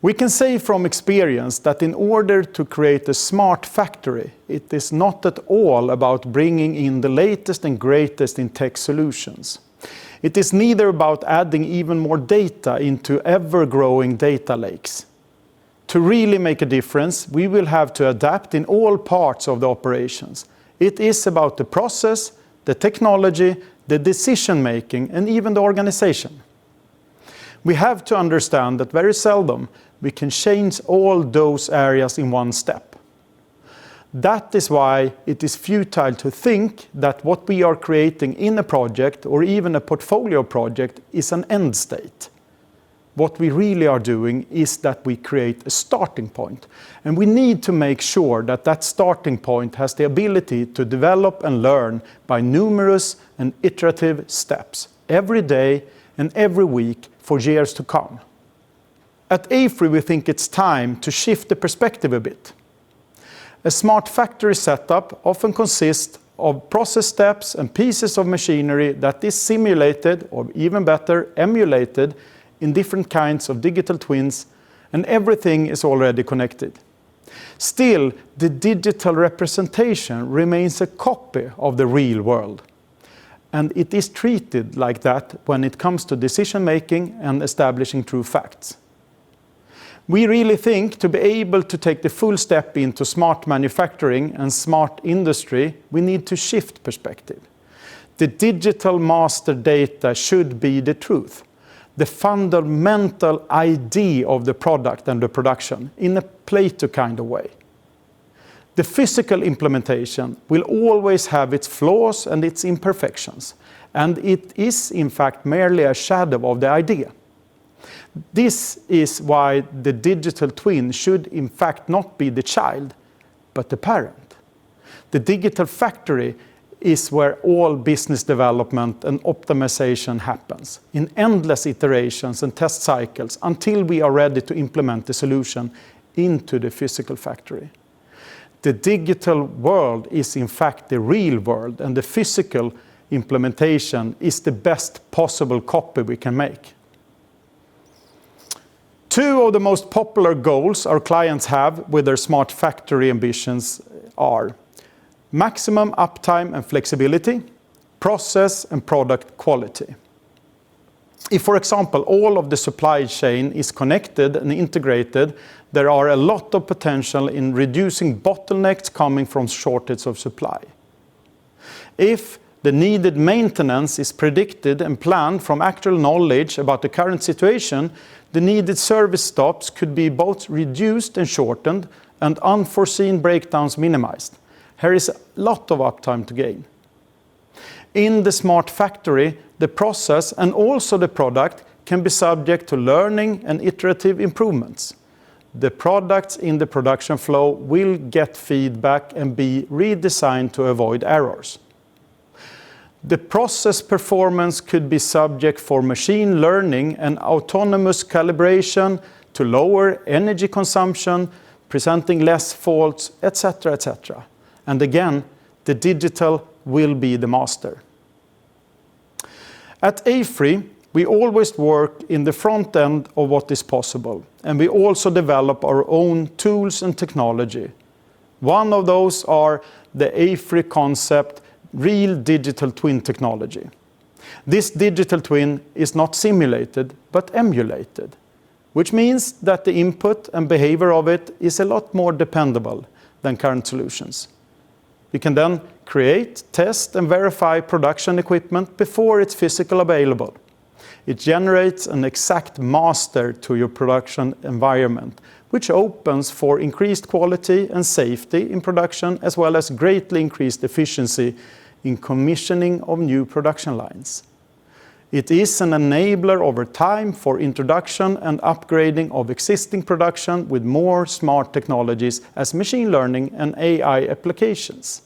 We can say from experience that in order to create a smart factory, it is not at all about bringing in the latest and greatest in tech solutions. It is neither about adding even more data into ever-growing data lakes. To really make a difference, we will have to adapt in all parts of the operations. It is about the process, the technology, the decision-making, and even the organization. We have to understand that very seldom we can change all those areas in one step. That is why it is futile to think that what we are creating in a project or even a portfolio project is an end state. What we really are doing is that we create a starting point, and we need to make sure that that starting point has the ability to develop and learn by numerous and iterative steps every day and every week for years to come. At AFRY, we think it's time to shift the perspective a bit. A smart factory setup often consists of process steps and pieces of machinery that is simulated, or even better, emulated in different kinds of digital twins, and everything is already connected. Still, the digital representation remains a copy of the real world. And it is treated like that when it comes to decision-making and establishing true facts. We really think to be able to take the full step into smart manufacturing and smart industry, we need to shift perspective. The digital master data should be the truth, the fundamental idea of the product and the production in a Plato kind of way. The physical implementation will always have its flaws and its imperfections, and it is in fact merely a shadow of the idea. This is why the digital twin should in fact not be the child, but the parent. The digital factory is where all business development and optimization happens, in endless iterations and test cycles until we are ready to implement the solution into the physical factory. The digital world is in fact the real world, and the physical implementation is the best possible copy we can make. Two of the most popular goals our clients have with their smart factory ambitions are maximum uptime and flexibility, process and product quality. If, for example, all of the supply chain is connected and integrated, there are a lot of potential in reducing bottlenecks coming from shortage of supply. If the needed maintenance is predicted and planned from actual knowledge about the current situation, the needed service stops could be both reduced and shortened, and unforeseen breakdowns minimized. Here is a lot of uptime to gain. In the smart factory, the process and also the product can be subject to learning and iterative improvements. The products in the production flow will get feedback and be redesigned to avoid errors. The process performance could be subject for machine learning and autonomous calibration to lower energy consumption, presenting less faults, etc., etc. And again, the digital will be the master. At AFRY, we always work in the front end of what is possible, and we also develop our own tools and technology. One of those are the AFRY concept, real digital twin technology. This digital twin is not simulated, but emulated, which means that the input and behavior of it is a lot more dependable than current solutions. We can then create, test, and verify production equipment before it's physically available. It generates an exact master to your production environment, which opens for increased quality and safety in production, as well as greatly increased efficiency in commissioning of new production lines. It is an enabler over time for introduction and upgrading of existing production with more smart technologies as machine learning and AI applications.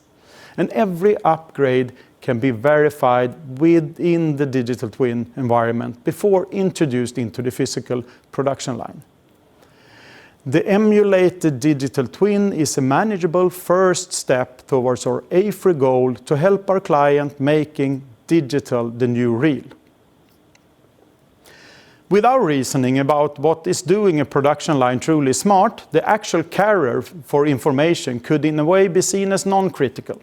And every upgrade can be verified within the digital twin environment before introduced into the physical production line. The emulated digital twin is a manageable first step towards our AFRY goal to help our client making digital the new real. With our reasoning about what is doing a production line truly smart, the actual carrier for information could in a way be seen as non-critical.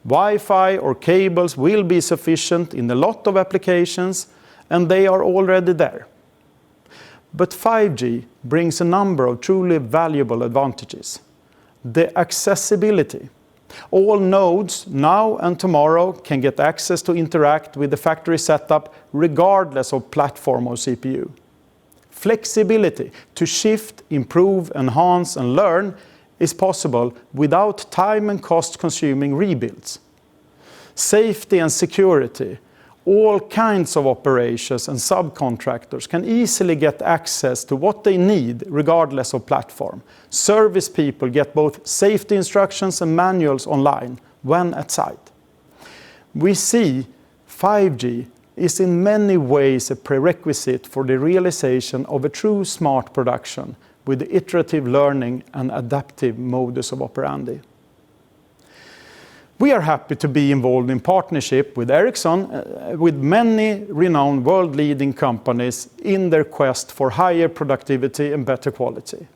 Wi-Fi or cables will be sufficient in a lot of applications, and they are already there. But 5G brings a number of truly valuable advantages. The accessibility. All nodes now and tomorrow can get access to interact with the factory setup regardless of platform or CPU. Flexibility to shift, improve, enhance, and learn is possible without time and cost-consuming rebuilds. Safety and security. All kinds of operations and subcontractors can easily get access to what they need regardless of platform. Service people get both safety instructions and manuals online when at site. We see 5G is in many ways a prerequisite for the realization of a true smart production with the iterative learning and adaptive modus of operandi. We are happy to be involved in partnership with Ericsson, with many renowned world-leading companies in their quest for higher productivity and better quality.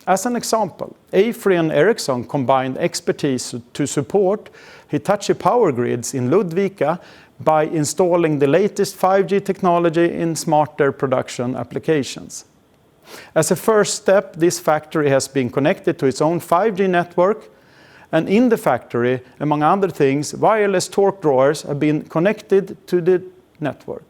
As an example, AFRY and Ericsson combined expertise to support Hitachi power grids in Ludvika by installing the latest 5G technology in smarter production applications. As a first step, this factory has been connected to its own 5G network, and in the factory, among other things, wireless torque drawers have been connected to the network.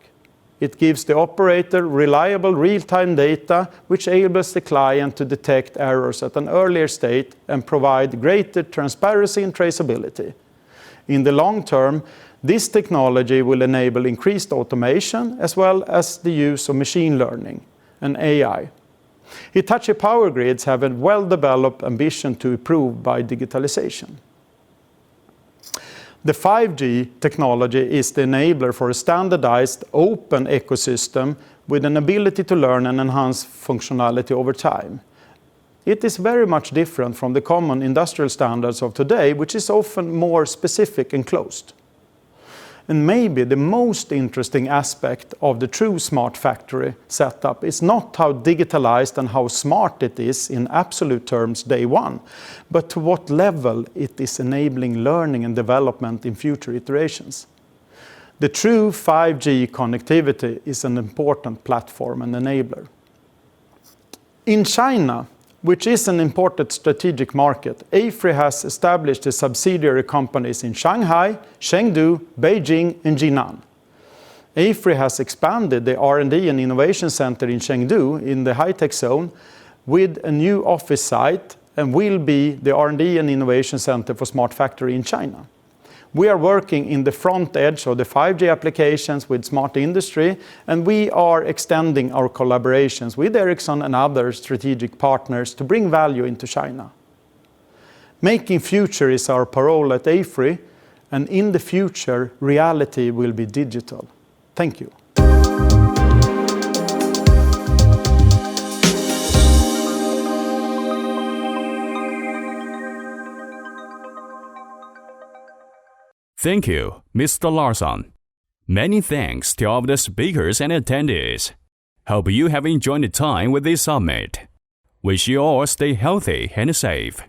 It gives the operator reliable real-time data, which enables the client to detect errors at an earlier state and provide greater transparency and traceability. In the long term, this technology will enable increased automation as well as the use of machine learning and AI. Hitachi power grids have a well-developed ambition to improve by digitalization. The 5G technology is the enabler for a standardized, open ecosystem with an ability to learn and enhance functionality over time. It is very much different from the common industrial standards of today, which is often more specific and closed. And maybe the most interesting aspect of the true smart factory setup is not how digitalized and how smart it is in absolute terms day one, but to what level it is enabling learning and development in future iterations. the true 5G connectivity is an important platform and enabler. In China, which is an important strategic market, AFRY has established its subsidiary companies in Shanghai, Chengdu, Beijing, and Jinan. AFRY has expanded the R&D and Innovation Center in Chengdu in the high-tech zone with a new office site and will be the R&D and Innovation Center for Smart Factory in China. We are working in the front edge of the 5G applications with smart industry, and we are extending our collaborations with Ericsson and other strategic partners to bring value into China. Making future is our parole at AFRY, and in the future, reality will be digital. Thank you. Thank you, Mr. Larsson. Many thanks to all of the speakers and attendees. Hope you have enjoyed the time with this summit. Wish you all stay healthy and safe.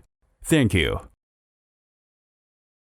Thank you.